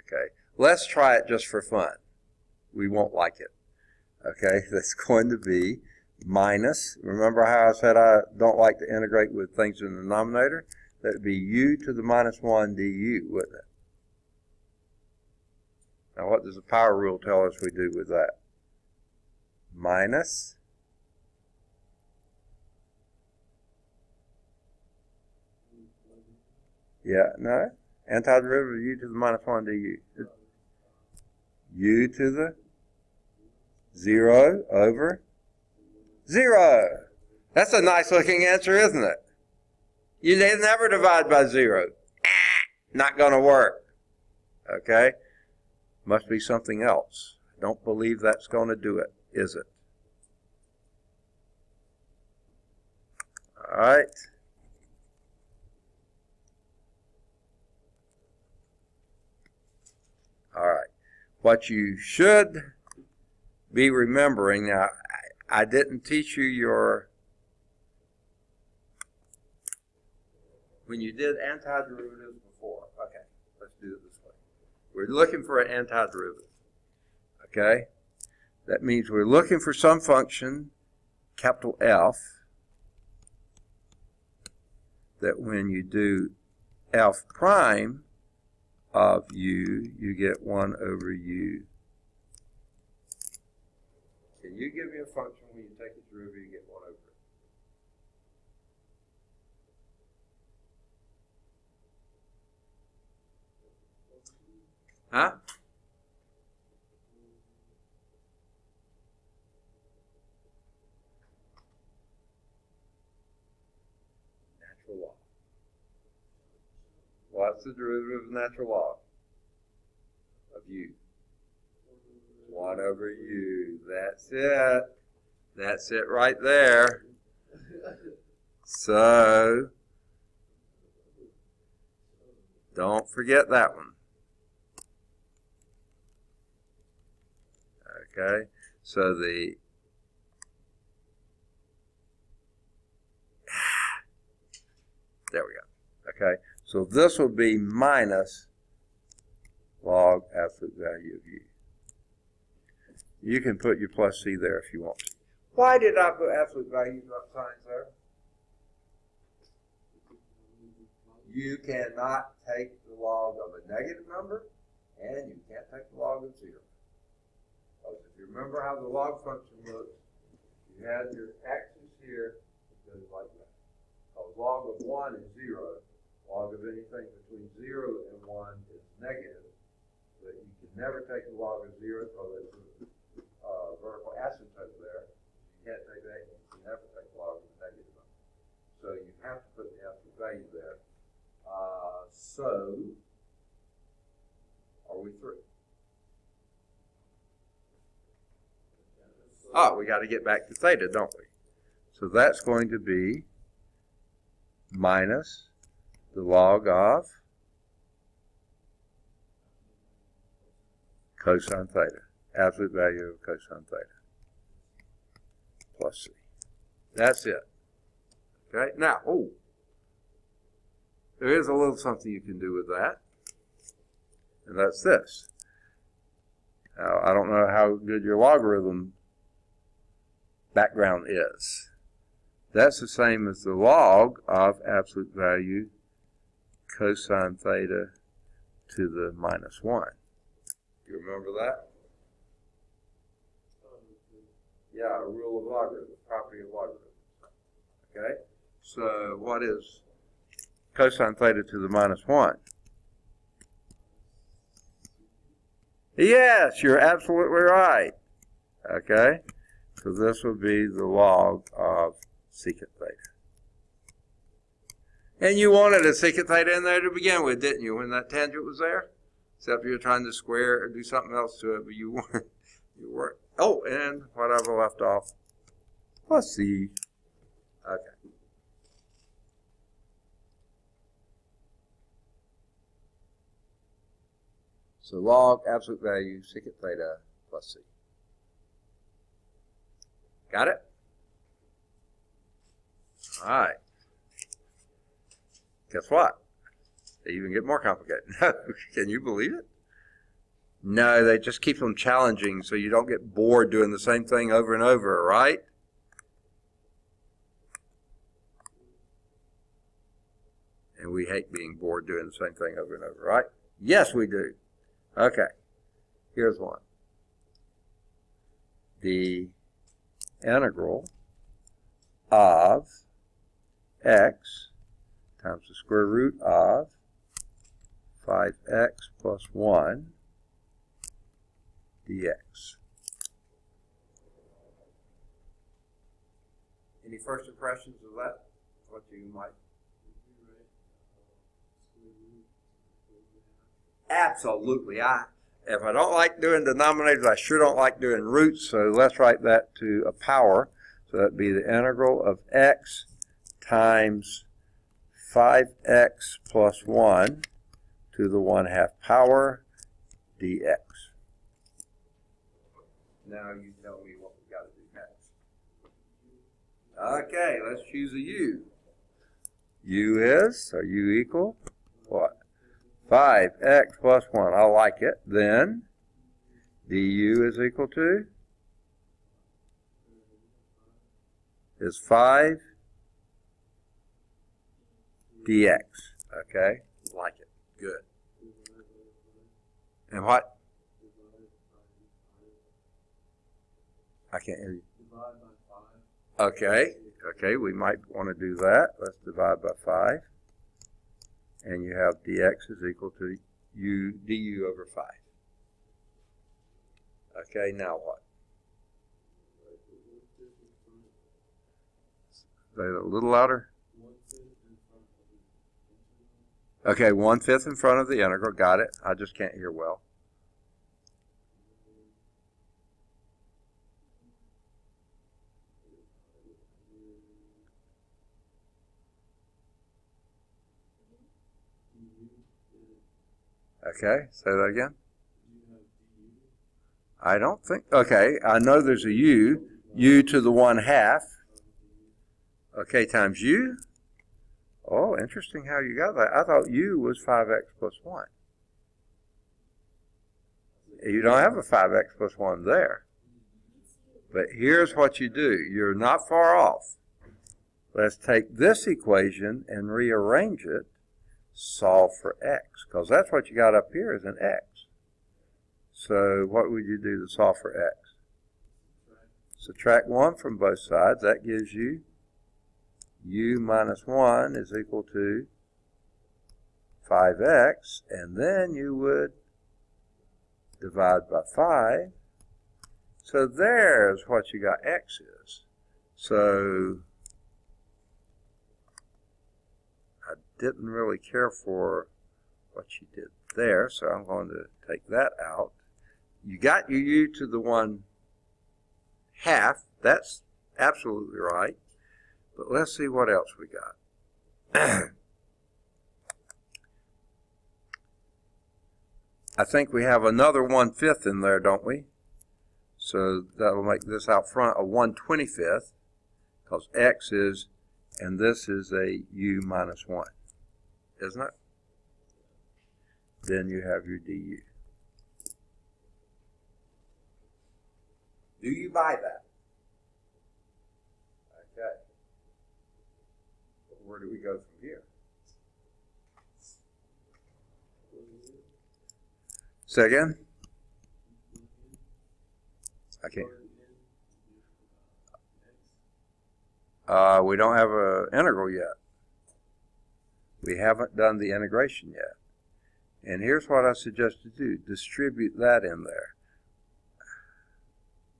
Okay, let's try it just for fun. We won't like it. Okay, that's going to be minus, remember how I said I don't like to integrate with things in the denominator? That would be u to the minus 1 du, wouldn't it? Now what does the power rule tell us we do with that? Minus antiderivative of u to the minus 1 du. U to the 0 over 0. That's a nice looking answer, isn't it? You never divide by 0. Not going to work. Okay? Must be something else. I don't believe that's going to do it, is it? All right. All right. What you should be remembering, now I didn't teach you when you did antiderivatives before. Okay, let's do it this way. We're looking for an antiderivative. Okay? That means we're looking for some function, capital F, that when you do F prime of u, you get 1 over u. Can you give me a function when you take its derivative, you get 1 over it? Huh? Natural log. What's the derivative of natural log? Of u. 1 over u. That's it. That's it right there. So, don't forget that one. Okay, so there we go. Okay, so this will be minus log absolute value of u. You can put your plus c there if you want to. Why did I put absolute value signs there? You cannot take the log of a negative number, and you can't take the log of 0. Because if you remember how the log function looks, you had your axis here, it goes like that. Because log of 1 is 0. Log of anything between 0 and 1 is negative. But you can never take the log of 0 because there's a vertical asymptote there. You can't take that. You can never take the log of the negative number. So you have to put the absolute value there. So, are we through? We got to get back to theta, don't we? So that's going to be minus the log of cosine theta, absolute value of cosine theta, plus c. That's it. Okay, now, there is a little something you can do with that, and that's this. Now, I don't know how good your logarithm background is. That's the same as the log of absolute value cosine theta to the minus 1. You remember that? Yeah, a rule of logarithm, property of logarithm. Okay? So what is cosine theta to the minus 1? Yes, you're absolutely right. Okay? So this would be the log of secant theta. And you wanted a secant theta in there to begin with, didn't you, when that tangent was there? Except you were trying to square or do something else to it, but you weren't. Oh, and whatever left off. Plus c. Okay. So log absolute value secant theta plus c. Got it? All right. Guess what? They even get more complicated. Can you believe it? No, they just keep them challenging so you don't get bored doing the same thing over and over, right? And we hate being bored doing the same thing over and over, right? Yes, we do. Okay, here's one. The integral of x times the square root of 5x plus 1 dx. Any first impressions of that? What you might? Absolutely. If I don't like doing denominators, I sure don't like doing roots, so let's write that to a power. So that'd be the integral of x times 5x plus 1 to the 1/2 power dx. Now you tell me what we got to do next. Okay, let's choose a u. U is, or u equal, what? 5x plus 1. I like it. Then du is equal to is 5 dx. Okay, like it. Good. And what? I can't hear you. Okay, we might want to do that. Let's divide by 5. And you have dx is equal to du over 5. Okay, now what? Say it a little louder. Okay, 1/5 in front of the integral. Got it. I just can't hear well. Okay, say that again. I don't think, okay, I know there's a u to the 1/2. Okay, times u. Oh, interesting how you got that. I thought u was 5x plus 1. You don't have a 5x plus 1 there. But here's what you do. You're not far off. Let's take this equation and rearrange it. Solve for x, because that's what you got up here is an x. So what would you do to solve for x? Subtract 1 from both sides. That gives you u minus 1 is equal to 5x, and then you would divide by 5. So there's what you got x is. So I didn't really care for what you did there, so I'm going to take that out. You got your u to the 1/2. That's absolutely right. But let's see what else we got. I think we have another 1/5 in there, don't we? So that will make this out front a 1/25, because x is, and this is a u minus 1, isn't it? Then you have your du. Do you buy that? Okay. But where do we go from here? Say again? I can't. We don't have an integral yet. We haven't done the integration yet. And here's what I suggest to do. Distribute that in there.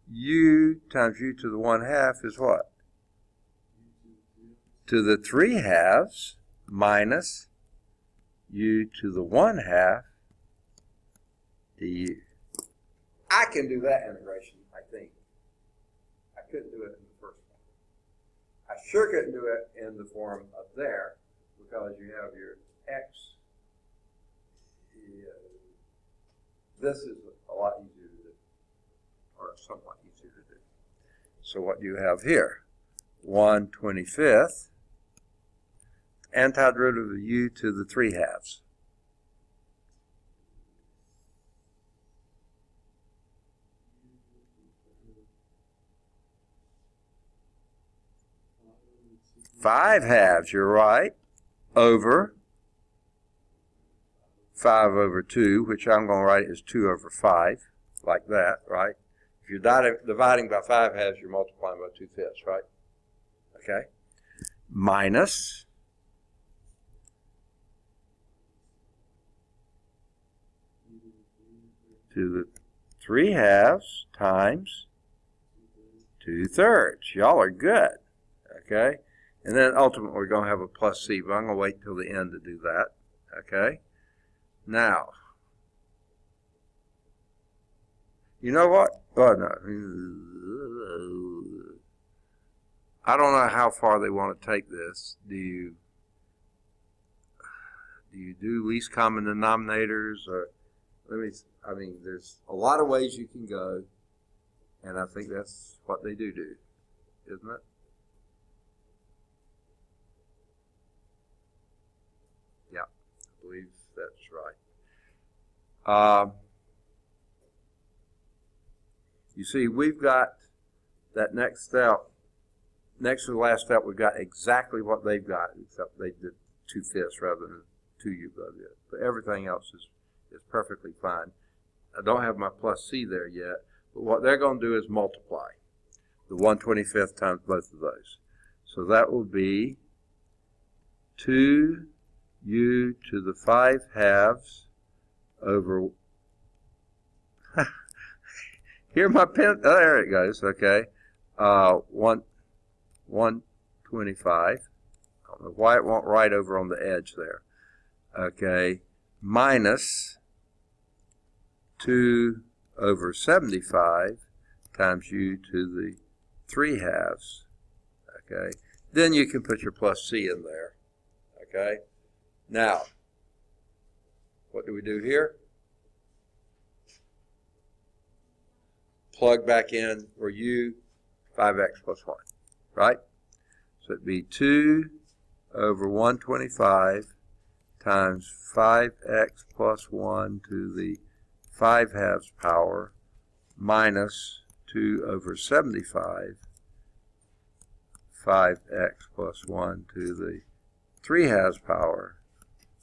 U times u to the 1/2 is what? To the 3/2 minus u to the 1/2 du. I can do that integration, I think. I couldn't do it in the first one. I sure couldn't do it in the form up there, because you have your x. This is a lot easier to do, or somewhat easier to do. So what do you have here? 1/25 antiderivative of u to the 3/2. Five halves, you're right, over 5 over 2, which I'm going to write as 2 over 5, like that, right? If you're dividing by 5 halves, you're multiplying by 2/5, right? Okay. Minus to the 3 halves times 2/3. Y'all are good. Okay. And then ultimately we're going to have a plus c, but I'm going to wait till the end to do that. Okay. Now, you know what? Oh, no. I don't know how far they want to take this. Do you do least common denominators, or I mean, there's a lot of ways you can go, and I think that's what they do, isn't it? Yeah, I believe that's right. You see, we've got that next step. Next to the last step, we've got exactly what they've got, except they did 2/5 rather than 2u above it. But everything else is perfectly fine. I don't have my plus c there yet, but what they're going to do is multiply the 1/25 times both of those. So that will be 2u to the 5 halves over, here my pen, oh, there it goes, okay, 1/25. I don't know why it won't write over on the edge there. Okay, minus 2 over 75 times u to the 3 halves. Okay, then you can put your plus c in there. Okay, now, what do we do here? Plug back in for u, 5x plus 1, right? So it'd be 2 over 125 times 5x plus 1 to the 5 halves power minus 2 over 75 5x plus 1 to the 3 halves power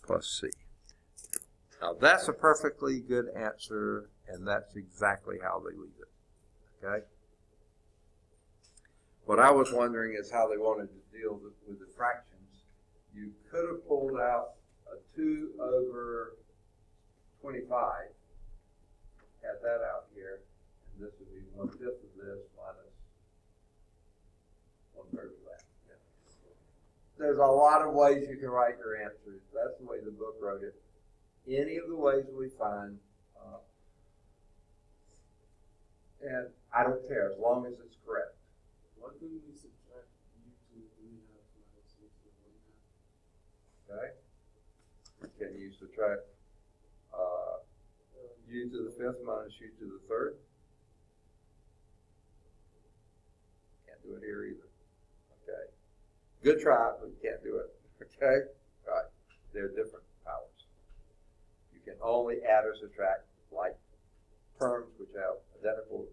plus c. Now that's a perfectly good answer, and that's exactly how they leave it. Okay? What I was wondering is how they wanted to deal with the fractions. You could have pulled out a 2 over 25, had that out here, and this would be 1/5 of this minus 1/3 of that. Yeah. There's a lot of ways you can write your answers. That's the way the book wrote it. Any of the ways we find, and I don't care as long as it's correct. Why couldn't we subtract u to the 3 halves minus u to the 1 half? Okay. Can you subtract u to the 5th minus u to the 3rd? Can't do it here either. Okay. Good try, but you can't do it. Okay? Right. They're different powers. You can only add or subtract like terms which have identical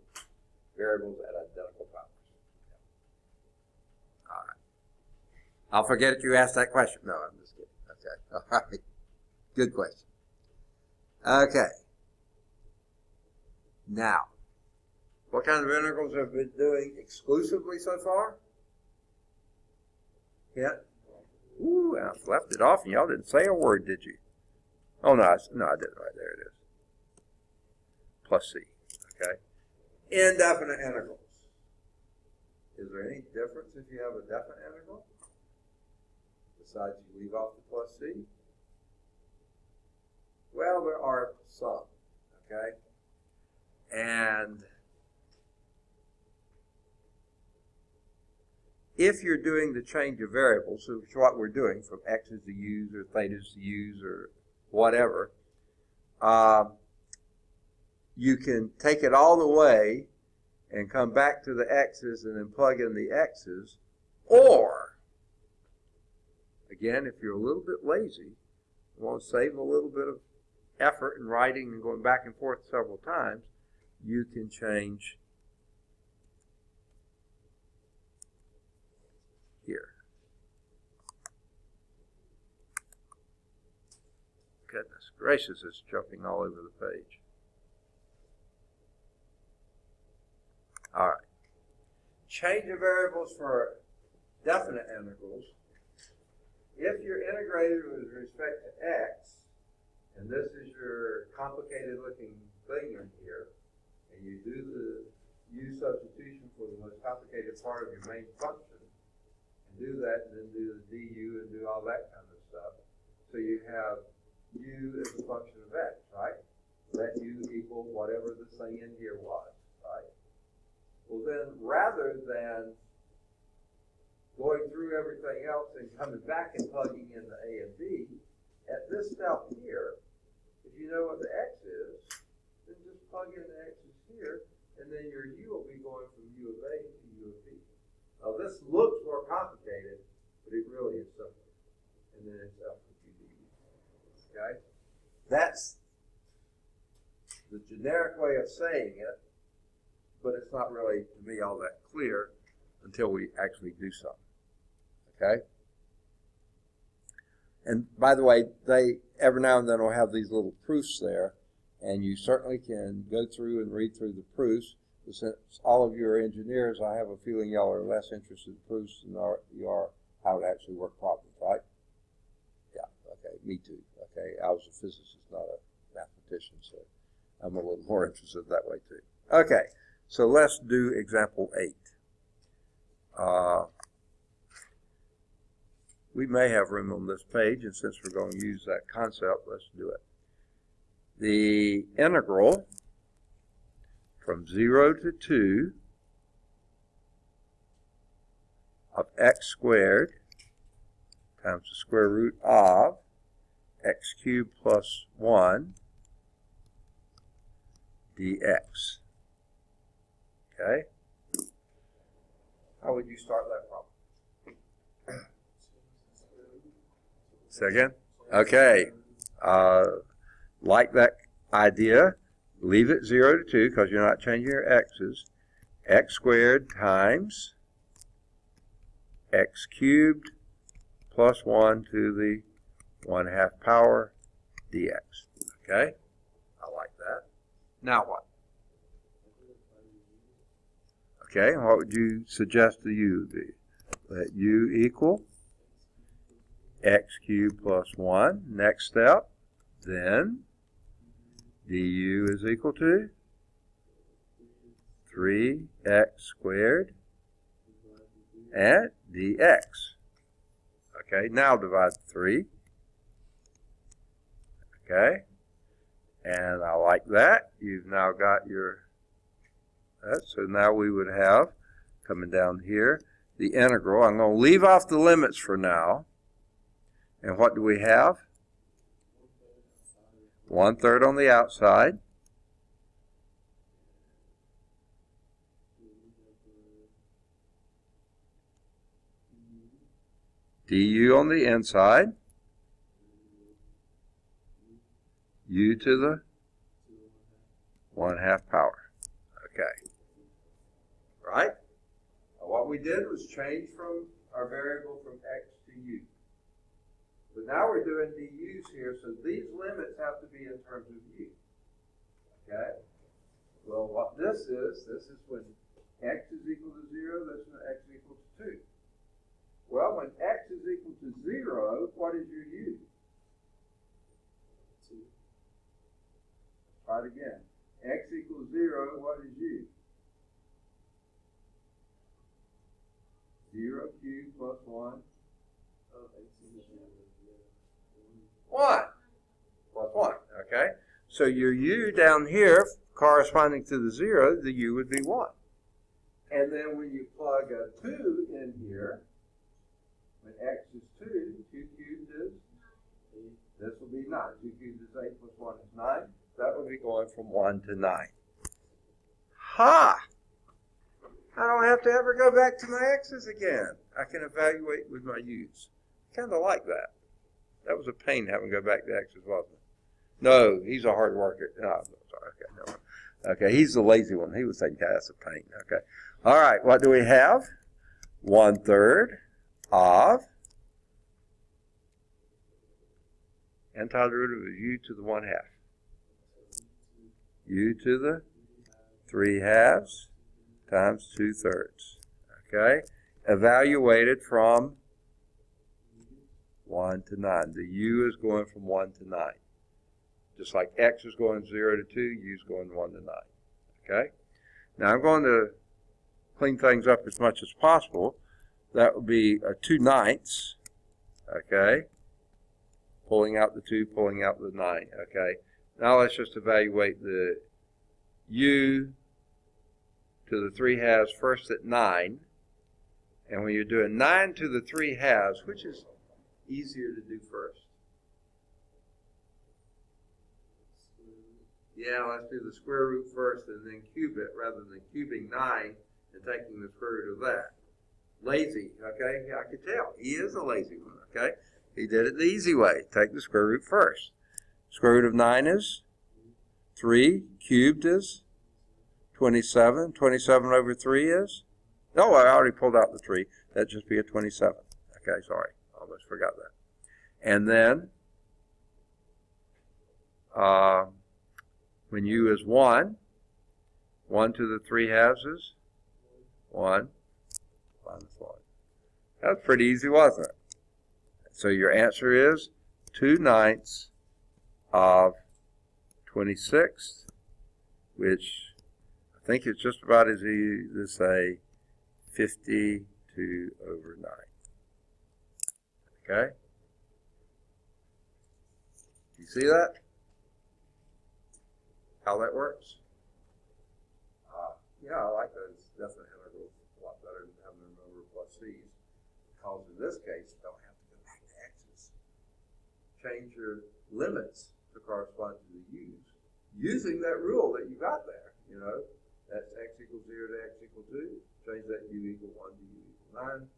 variables at identical powers. Yeah. All right. I'll forget it you asked that question. No, I'm just kidding. Okay. All right. Good question. Okay. Now, what kind of integrals have we been doing exclusively so far? Yeah. Ooh, I left it off and y'all didn't say a word, did you? Oh, no, I didn't. Right there it is. Plus c. Okay. Indefinite integrals. Is there any difference if you have a definite integral? Besides you leave off the plus c? Well, there are some. Okay. And if you're doing the change of variables, which is what we're doing from x's to u's or theta's to u's or whatever, you can take it all the way and come back to the x's and then plug in the x's. Or, again, if you're a little bit lazy, you want to save a little bit of effort in writing and going back and forth several times, you can change here. goodness gracious, it's jumping all over the page. All right. Change of variables for definite integrals. If you're integrated with respect to x, and this is your complicated looking thing in here, and you do the u substitution for the most complicated part of your main function, and do that, and then do the du and do all that kind of stuff. So you have u as a function of x, right? Let u equal whatever the thing in here was, right? Well then, rather than going through everything else and coming back and plugging in the a and b, at this step here, if you know what the x is, then just plug in the x's here, and then your u will be going from u of a to u of b. Now this looks more complicated, but it really is simple. And then it's f of u du. Okay? That's the generic way of saying it, but it's not really, to me, all that clear until we actually do something. Okay? And by the way, they every now and then will have these little proofs there, and you certainly can go through and read through the proofs. But since all of you are engineers, I have a feeling y'all are less interested in proofs than you are how to actually work problems, right? Yeah, okay, me too. Okay, I was a physicist, not a mathematician, so I'm a little more interested that way too. Okay, so let's do example 8. We may have room on this page, and since we're going to use that concept, let's do it. The integral from 0 to 2 of x squared times the square root of x cubed plus 1 dx. Okay? How would you start that problem? Second? Okay. Like that idea, leave it 0 to 2 because you're not changing your x's. X squared times x cubed plus 1 to the 1/2 power dx. Okay? I like that. Now what? Okay, what would you suggest the u be? Let u equal x cubed plus 1. Next step, then du is equal to 3x squared and dx. Okay, now divide 3. Okay, and I like that. You've now got your, so now we would have, coming down here, the integral. I'm going to leave off the limits for now. And what do we have? 1/3 on the outside. Du on the inside. U to the 1/2 power. Okay. Right? Now what we did was change from our variable from x to u. But now we're doing du's here, so these limits have to be in terms of u. Okay? Well, what this is when x is equal to 0, this is when x is equal to 2. Well, when x is equal to 0, what is your u? 2. Try it again. X equals 0, what is u? 0 cubed plus 1. 1 plus 1, okay? So your u down here, corresponding to the 0, the u would be 1. And then when you plug a 2 in here, when x is 2, 2 cubed is 8. This will be 9. 2 cubed is 8 plus 1 is 9. That would be going from 1 to 9. Ha! I don't have to ever go back to my x's again. I can evaluate with my u's. Kind of like that. That was a pain having to go back to x's, wasn't it? No, he's a hard worker. No, I'm sorry. Okay, no. Okay, he's the lazy one. He would say, yeah, that's a pain. Okay. All right, what do we have? 1/3 of Antiderivative of u to the 1/2. U to the 3/2 times 2/3. Okay? Evaluated from 1 to 9. The u is going from 1 to 9. Just like x is going 0 to 2, u is going 1 to 9. Okay? Now I'm going to clean things up as much as possible. That would be a 2/9. Okay? Pulling out the 2, pulling out the 9. Okay? Now let's just evaluate the u to the 3/2 first at 9. And when you're doing 9 to the 3/2, which is easier to do first? Yeah, let's do the square root first and then cube it rather than cubing 9 and taking the square root of that. Lazy, okay? Yeah, I could tell. He is a lazy one, okay? He did it the easy way. Take the square root first. Square root of 9 is 3. Cubed is 27. 27 over 3 is? No, I already pulled out the 3. That'd just be a 27. Okay, sorry. Almost forgot that. And then, when u is 1, 1 to the 3/2 is 1 minus 1. That was pretty easy, wasn't it? So your answer is 2/9 of 26, which I think is just about as easy to say 52 over 9. Okay? You see that? How that works? Yeah, I like those definite integrals a lot better than having them over plus c's, because in this case, you don't have to go back to x's. Change your limits to correspond to the u's using that rule that you got there. You know, that's x equals 0 to x equals 2. Change that u equal 1 to u equal 9.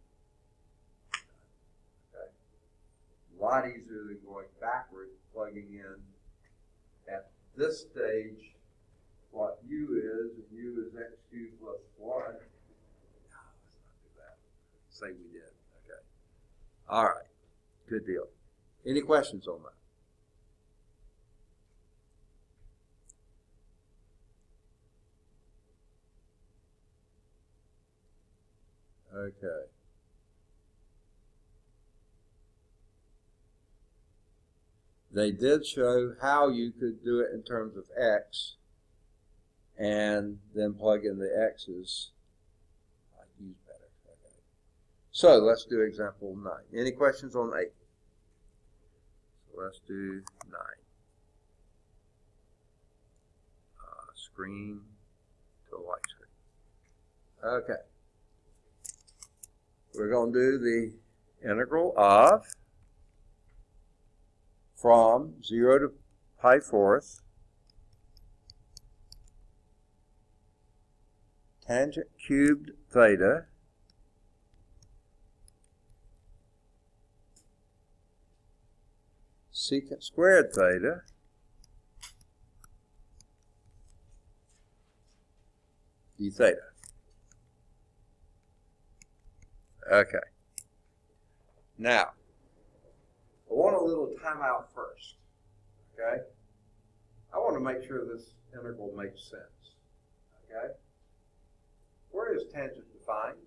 Okay. A lot easier than going backward, plugging in at this stage what u is, and u is x cubed plus 1. No, let's not do that. Say we did. Okay. All right. Good deal. Any questions on that? Okay. They did show how you could do it in terms of x and then plug in the x's. I use better. Okay. So let's do example 9. Any questions on 8? So let's do 9. Screen to a white screen. Okay. We're going to do the integral of from 0 to pi fourth tangent cubed theta secant squared theta d theta. Okay. Now, I want a little timeout first, okay? I want to make sure this integral makes sense, okay? Where is tangent defined?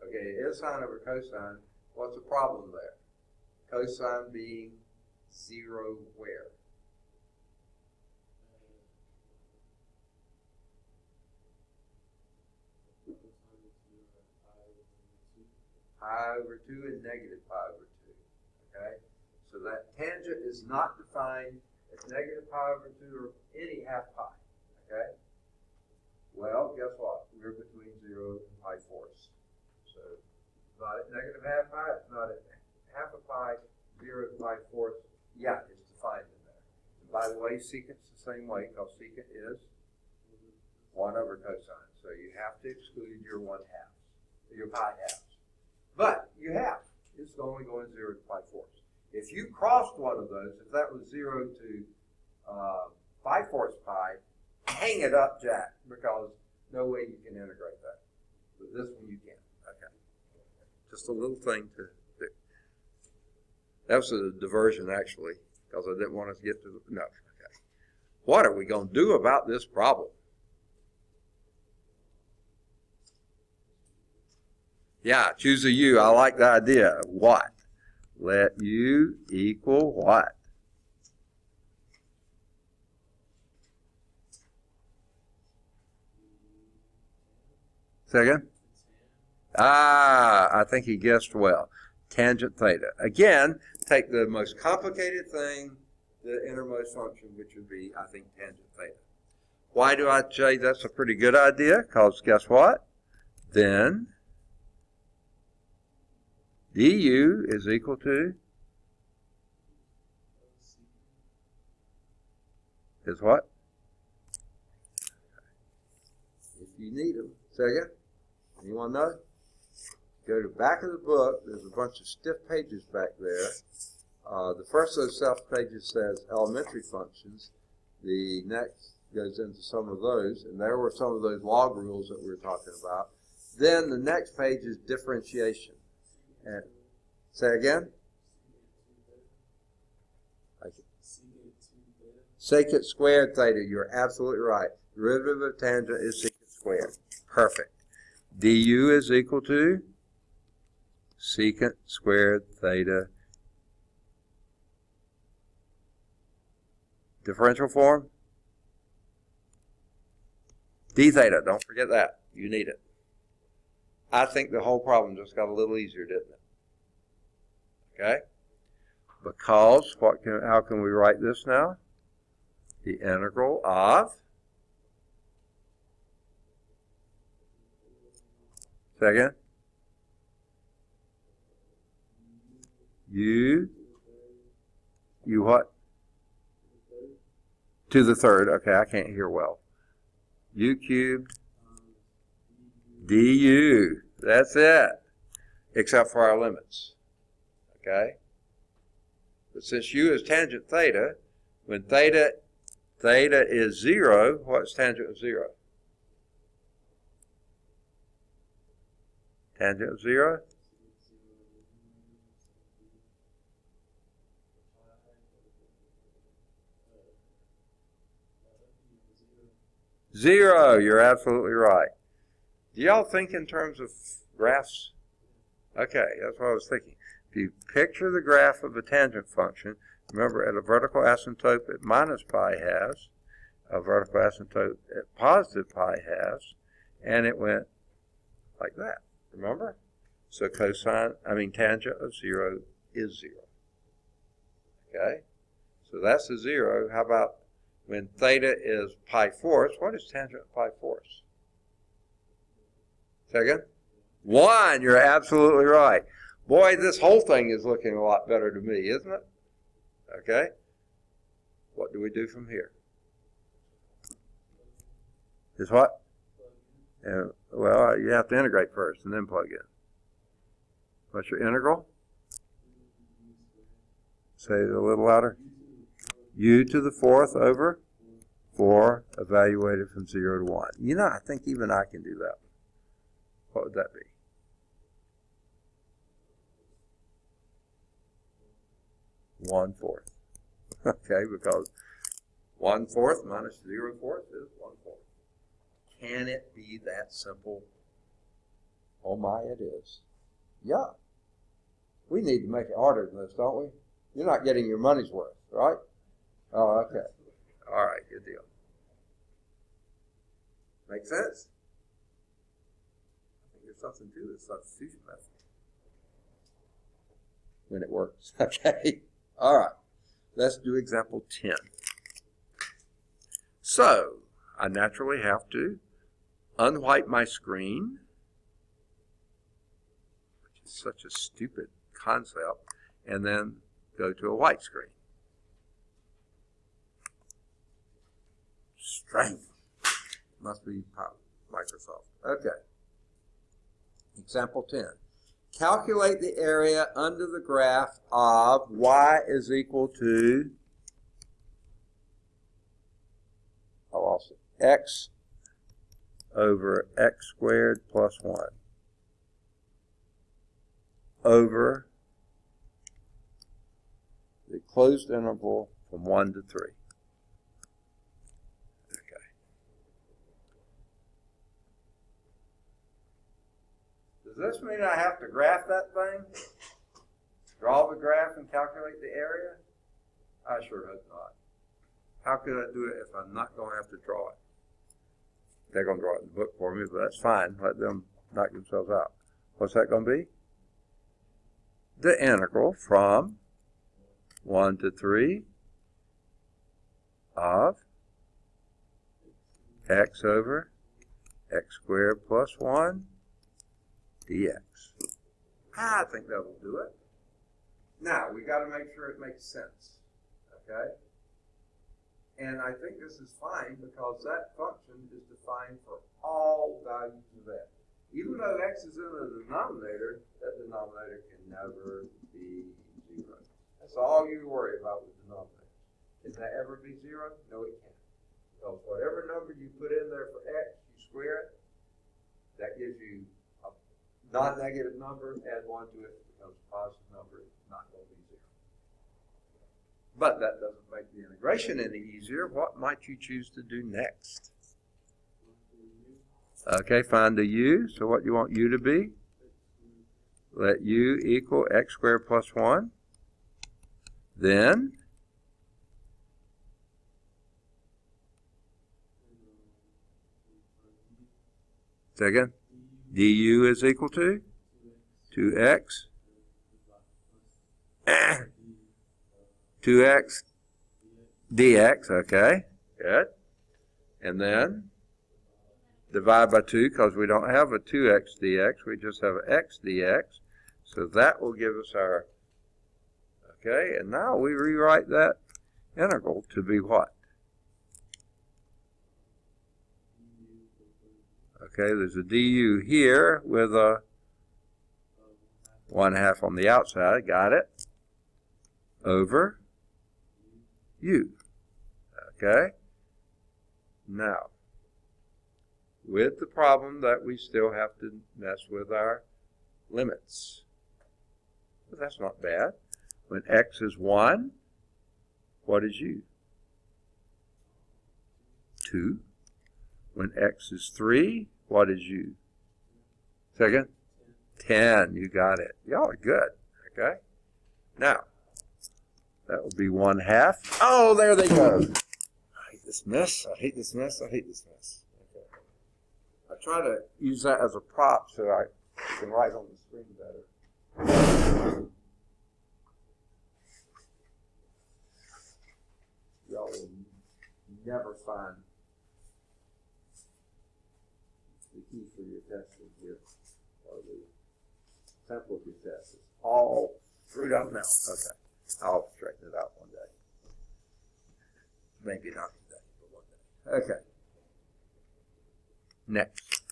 Okay, it is sine over cosine. What's the problem there? Cosine being 0 where? Pi over 2 and negative pi over 2, okay? So that tangent is not defined as negative pi over 2 or any half pi, okay? Well, guess what? We're between 0 and pi fourths. So it's not at negative half pi, it's not at half a pi, 0 to pi fourths. Yeah, it's defined in there. And by the way, secant's the same way, because secant is 1 over cosine. So you have to exclude your 1/2, your pi halves. But you have. It's only going 0 to pi fourths. If you crossed one of those, if that was 0 to pi fourths pi, hang it up, Jack, because no way you can integrate that. But this one you can. Okay. Just a little thing to do. That was a diversion, actually, because I didn't want us to get to the, no. Okay. What are we going to do about this problem? Yeah, choose a U. I like the idea. What? Let U equal what? Second? I think he guessed well. Tangent theta. Again, take the most complicated thing, the innermost function, which would be, I think, tangent theta. Why do I say that's a pretty good idea? Because guess what? Then du is equal to is what? If you need them. Second? Anyone know? Go to the back of the book. There's a bunch of stiff pages back there. The first of those self pages says elementary functions. The next goes into some of those, and there were some of those log rules that we were talking about. Then the next page is differentiation. And say again? Secant squared theta. You're absolutely right. Derivative of tangent is secant squared. Perfect. Du is equal to secant squared theta. Differential form? D theta. Don't forget that. You need it. I think the whole problem just got a little easier, didn't it? Okay? Because how can we write this now? The integral of second u what? To the third. Okay, I can't hear well. U cubed du. That's it. Except for our limits. Okay? But since u is tangent theta, when theta is 0, what's tangent of 0? Tangent of 0? 0. You're absolutely right. Do y'all think in terms of graphs? Okay, that's what I was thinking. If you picture the graph of a tangent function, remember at a vertical asymptote at minus pi has, a vertical asymptote at positive pi has, and it went like that. Remember? So tangent of 0 is 0. Okay? So that's a 0. How about when theta is pi fourths? What is tangent of pi fourths? Second? 1. You're absolutely right. Boy, this whole thing is looking a lot better to me, isn't it? Okay? What do we do from here? Is what? Well, you have to integrate first and then plug in. What's your integral? Say it a little louder. U to the fourth over 4 evaluated from 0 to 1. You know, I think even I can do that. What would that be? One-fourth. Okay, because 1/4 minus 0/4 is 1/4. Can it be that simple? Oh my, it is. Yeah. We need to make it harder than this, don't we? You're not getting your money's worth, right? Oh, okay. All right, good deal. Make sense? I think there's something to this substitution method. When it works. Okay. All right. Let's do example 10. So, I naturally have to unwhite my screen, which is such a stupid concept, and then go to a white screen. Strength. Must be Microsoft. Okay. Example 10. Calculate the area under the graph of y is equal to, I lost it, x over x squared plus 1. over the closed interval from 1 to 3. Okay. Does this mean I have to graph that thing? Draw the graph and calculate the area? I sure hope not. How could I do it if I'm not going to have to draw it? They're going to draw it in the book for me, but that's fine. Let them knock themselves out. What's that going to be? The integral from 1 to 3 of x over x squared plus 1 dx. I think that'll do it. Now, we got to make sure it makes sense. Okay? And I think this is fine because that function is defined for all values of x. Even though x is in the denominator, that denominator can never be 0. That's all you worry about with denominators. Can that ever be 0? No, it can't. Because whatever number you put in there for x, you square it, that gives you a non-negative number, add 1 to it, it becomes a positive number, it's not going to be 0. But that doesn't make the integration any easier. What might you choose to do next? Okay, find the u. So what do you want u to be? Let u equal x squared plus 1. Then, second, du is equal to 2x. 2x dx, okay, good. And then divide by 2 because we don't have a 2x dx, we just have an x dx. So that will give us our, okay, and now we rewrite that integral to be what? Okay, there's a du here with a 1/2 on the outside, got it, over u. Okay? Now, with the problem that we still have to mess with our limits. But that's not bad. When x is 1, what is u? 2. When x is 3, what is u? Second? 10. You got it. Y'all are good. Okay? Now, that will be 1/2. Oh, there they go. I hate this mess. I hate this mess. I hate this mess. Okay. I try to use that as a prop so I can write on the screen better. Y'all will never find the key for your testing here, or the sample of your test. It's all screwed up now. Okay. I'll straighten it out one day. Maybe not today, but one day. Okay. Next.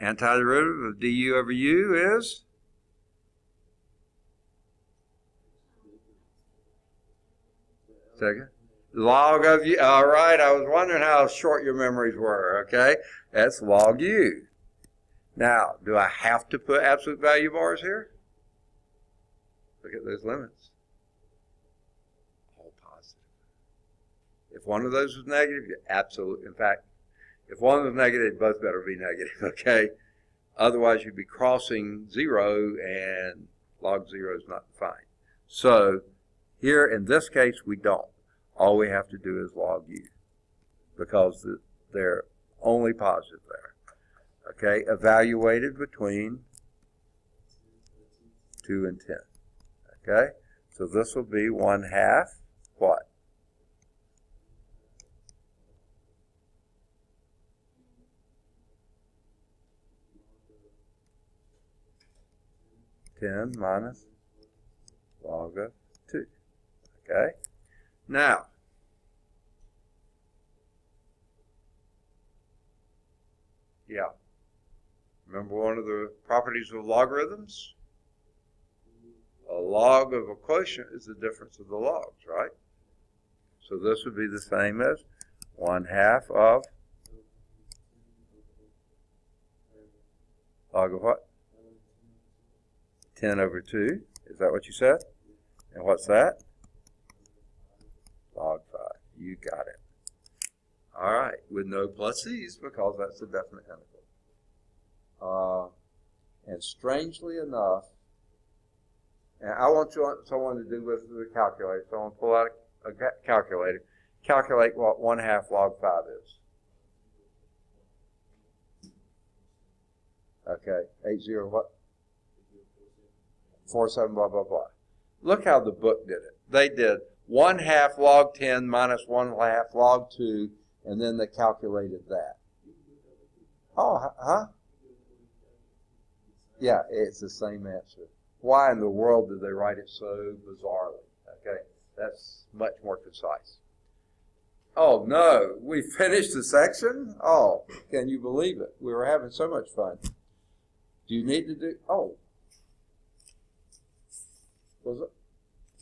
Antiderivative of du over u is? Second. Log of u. All right, I was wondering how short your memories were, okay? That's log u. Now, do I have to put absolute value bars here? Look at those limits. All positive. If one of those is negative, you absolutely, in fact, if one was negative, both better be negative, okay? Otherwise, you'd be crossing 0, and log 0 is not defined. So, here in this case, we don't. All we have to do is log u, because they're only positive there. Okay, evaluated between 2 and 10. Okay, so this will be 1/2, what? (10 minus log of 2). Okay, now, yeah, remember one of the properties of logarithms? A log of a quotient is the difference of the logs, right? So this would be the same as 1/2 of log of what? 10 over 2. Is that what you said? And what's that? Log 5. You got it. All right, with no plus c's because that's a definite integral. And strangely enough, and I want someone to do with the calculator. So I'm going to pull out a calculator. Calculate what 1/2 log 5 is. Okay, 80 what? 47 blah, blah, blah. Look how the book did it. They did 1/2 log 10 minus 1/2 log 2, and then they calculated that. Oh, huh? Yeah, it's the same answer. Why in the world did they write it so bizarrely? Okay, that's much more concise. Oh, no, we finished the section? Oh, can you believe it? We were having so much fun. Do you need to do, oh. Was it?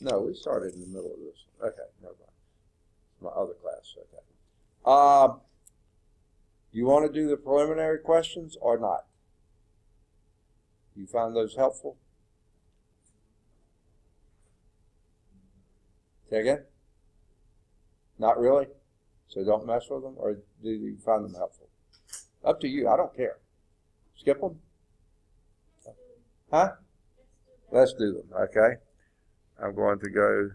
No, we started in the middle of this. Okay, never mind. My other class, okay. You want to do the preliminary questions or not? You find those helpful? Say again? Not really? So don't mess with them, or do you find them helpful? Up to you. I don't care. Skip them? Huh? Let's do them, okay? I'm going to go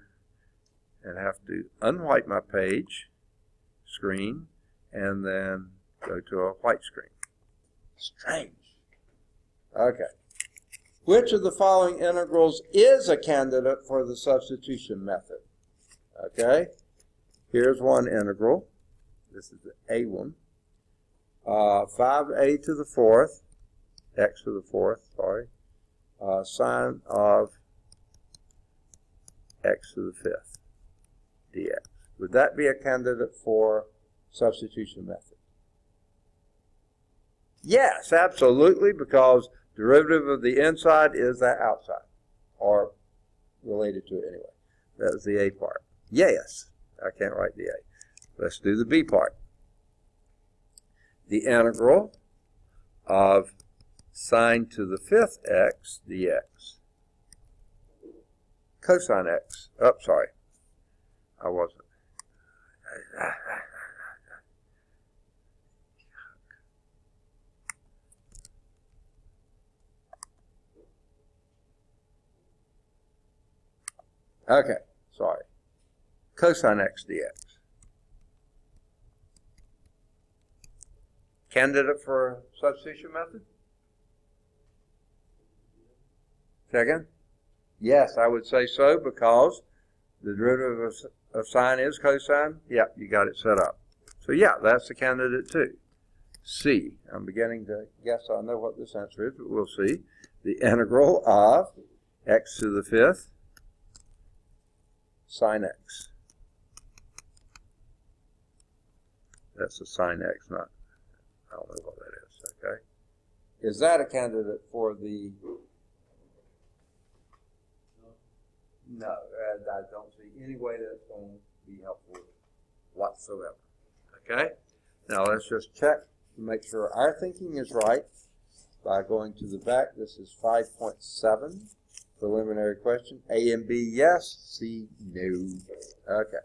and have to unwhite my page screen and then go to a white screen. Strange. Okay. Which of the following integrals is a candidate for the substitution method? Okay. Here's one integral. This is the A one. 5a to the fourth, x to the fourth, sorry, sine of x to the fifth dx. Would that be a candidate for substitution method? Yes, absolutely, because derivative of the inside is that outside, or related to it anyway. That was the A part. Yes, I can't write the A. Let's do the B part. The integral of sine to the fifth x dx. Cosine x. Oh, sorry. I wasn't. Okay, sorry. Cosine x dx. Candidate for substitution method? Second? Yes, I would say so, because the derivative of sine is cosine. Yep, you got it set up. So yeah, that's the candidate too. C. I'm beginning to guess I know what this answer is, but we'll see. The integral of x to the fifth sine x. That's a sine x, not, I don't know what that is, okay? Is that a candidate for the, no, I don't see any way that's going to be helpful whatsoever, okay? Now let's just check to make sure our thinking is right by going to the back. This is 5.7, preliminary question. A and B, yes. C, no. Okay.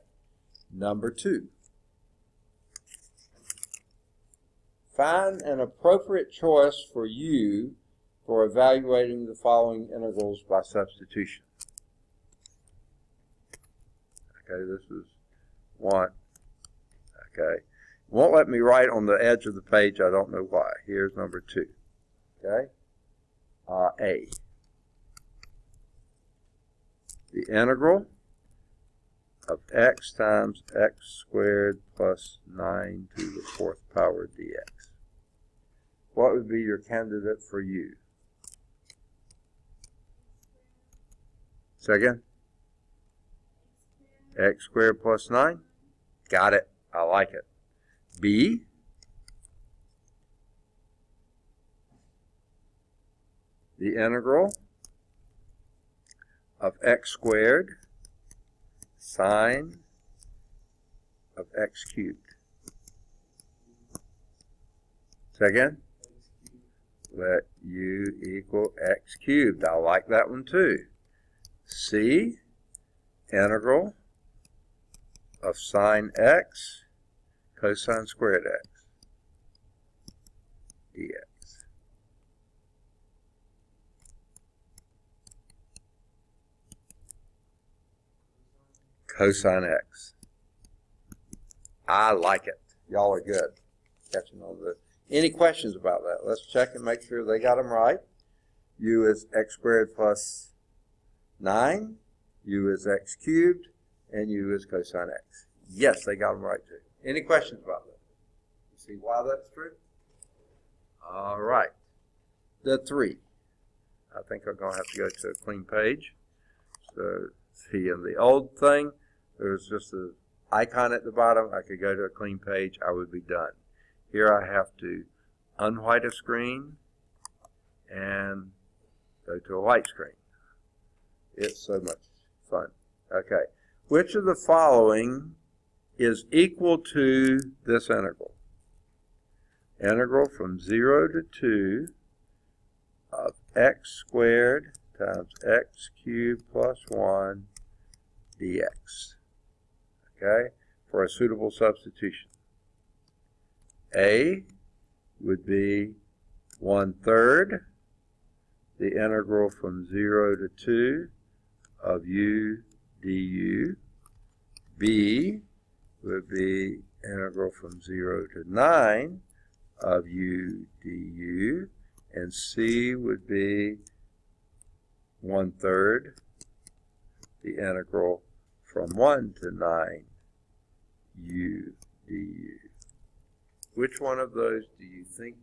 Number 2. Find an appropriate choice for you for evaluating the following integrals by substitution. Okay, this is 1. Okay. Won't let me write on the edge of the page. I don't know why. Here's number 2. Okay. A. The integral of x times x squared plus 9 to the fourth power dx. What would be your candidate for you? Second? X squared plus 9? Got it. I like it. B. The integral of x squared sine of x cubed. Second, let u equal x cubed. I like that one too. C, integral of sine x cosine squared x dx. Cosine x. I like it. Y'all are good. Catching on this. Any questions about that? Let's check and make sure they got them right. U is x squared plus 9. U is x cubed. And U is cosine x. Yes, they got them right too. Any questions about that? You see why that's true? All right. The 3. I think I'm going to have to go to a clean page. So, see, in the old thing, there's just an icon at the bottom. I could go to a clean page. I would be done. Here I have to unwhite a screen and go to a white screen. It's so much fun. Okay. Which of the following is equal to this integral? Integral from 0 to 2 of x squared times x cubed plus 1 dx. Okay? For a suitable substitution. A would be 1/3 the integral from 0 to 2 of u du. B would be integral from 0 to 9 of u du. And C would be 1/3 the integral from 1 to 9 u du. Which one of those do you think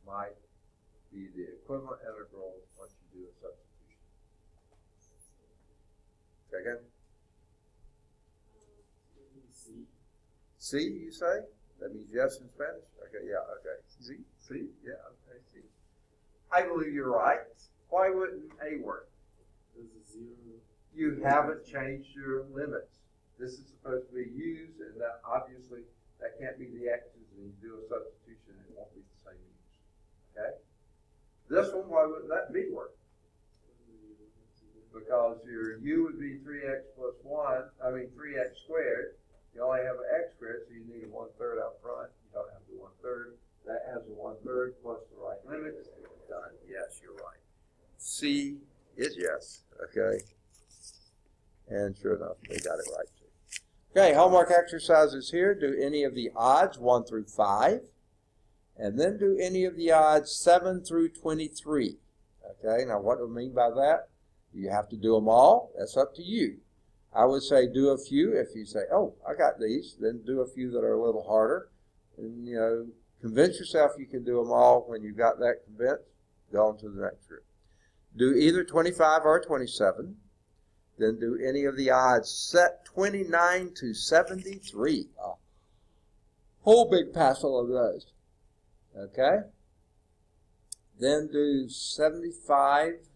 might be the equivalent integral once you do a substitution? Second? C, you say? That means yes in Spanish? Okay, yeah, okay. C, yeah, okay, C. I believe you're right. Why wouldn't A work? There's a 0. You haven't changed your limits. This is supposed to be U's, and that obviously that can't be the X's, and you do a substitution, it won't be the same U's. Okay? This one, why wouldn't that B work? Because your U would be 3x plus 3x squared. You only have an x squared, so you need a 1/3 out front. You don't have the 1/3. That has a 1/3 plus the right limits. Done. Yes, you're right. C is yes. Okay. And sure enough, they got it right too. Okay, homework exercises here. Do any of the odds 1 through 5. And then do any of the odds 7 through 23. Okay, now what do I mean by that? You have to do them all. That's up to you. I would say do a few. If you say, oh, I got these, then do a few that are a little harder. And, convince yourself you can do them all. When you've got that convinced, go on to the next group. Do either 25 or 27. Then do any of the odds set 29 to 73. A whole big passel of those. Okay? Then do 75.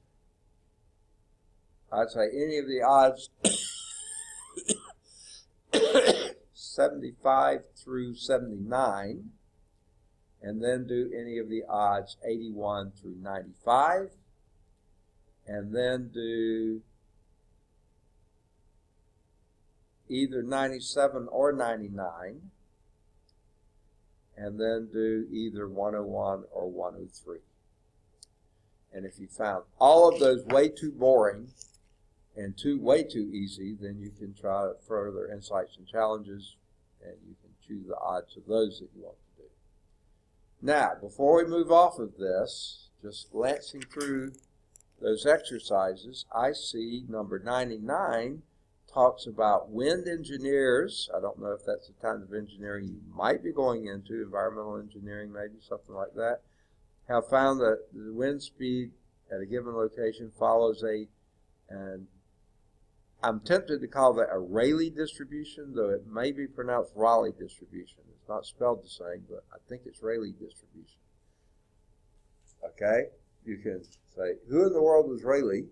I'd say any of the odds 75 through 79. And then do any of the odds 81 through 95. And then do either 97 or 99. And then do either 101 or 103. And if you found all of those way too boring and way too easy, then you can try further insights and challenges, and you can choose the odds of those that you want to do. Now, before we move off of this, just glancing through those exercises, I see number 99 talks about wind engineers. I don't know if that's the kind of engineering you might be going into, environmental engineering maybe, something like that, have found that the wind speed at a given location follows and I'm tempted to call that a Rayleigh distribution, though it may be pronounced Raleigh distribution. It's not spelled the same, but I think it's Rayleigh distribution. Okay? You can say, who in the world was Rayleigh?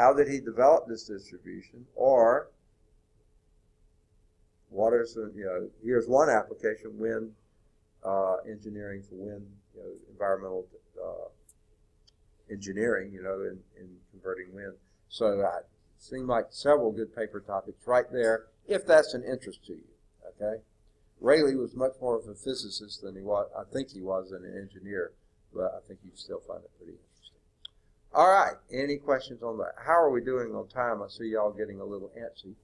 how did he develop this distribution, or what is here's one application, wind engineering for wind, environmental engineering, in converting wind. So it seemed like several good paper topics right there, if that's an interest to you, okay? Rayleigh was much more of a physicist than he was, I think he was, an engineer, but I think you'd still find it pretty interesting. All right, any questions on that? How are we doing on time? I see y'all getting a little antsy.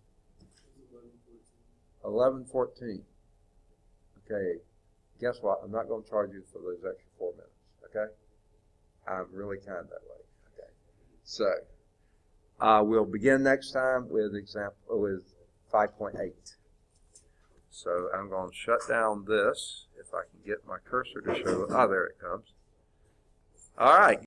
11:14. Okay, guess what? I'm not going to charge you for those extra 4 minutes, okay? I'm really kind that way, okay? So, we'll begin next time with 5.8. So I'm going to shut down this, if I can get my cursor to show. Oh, there it comes. All right.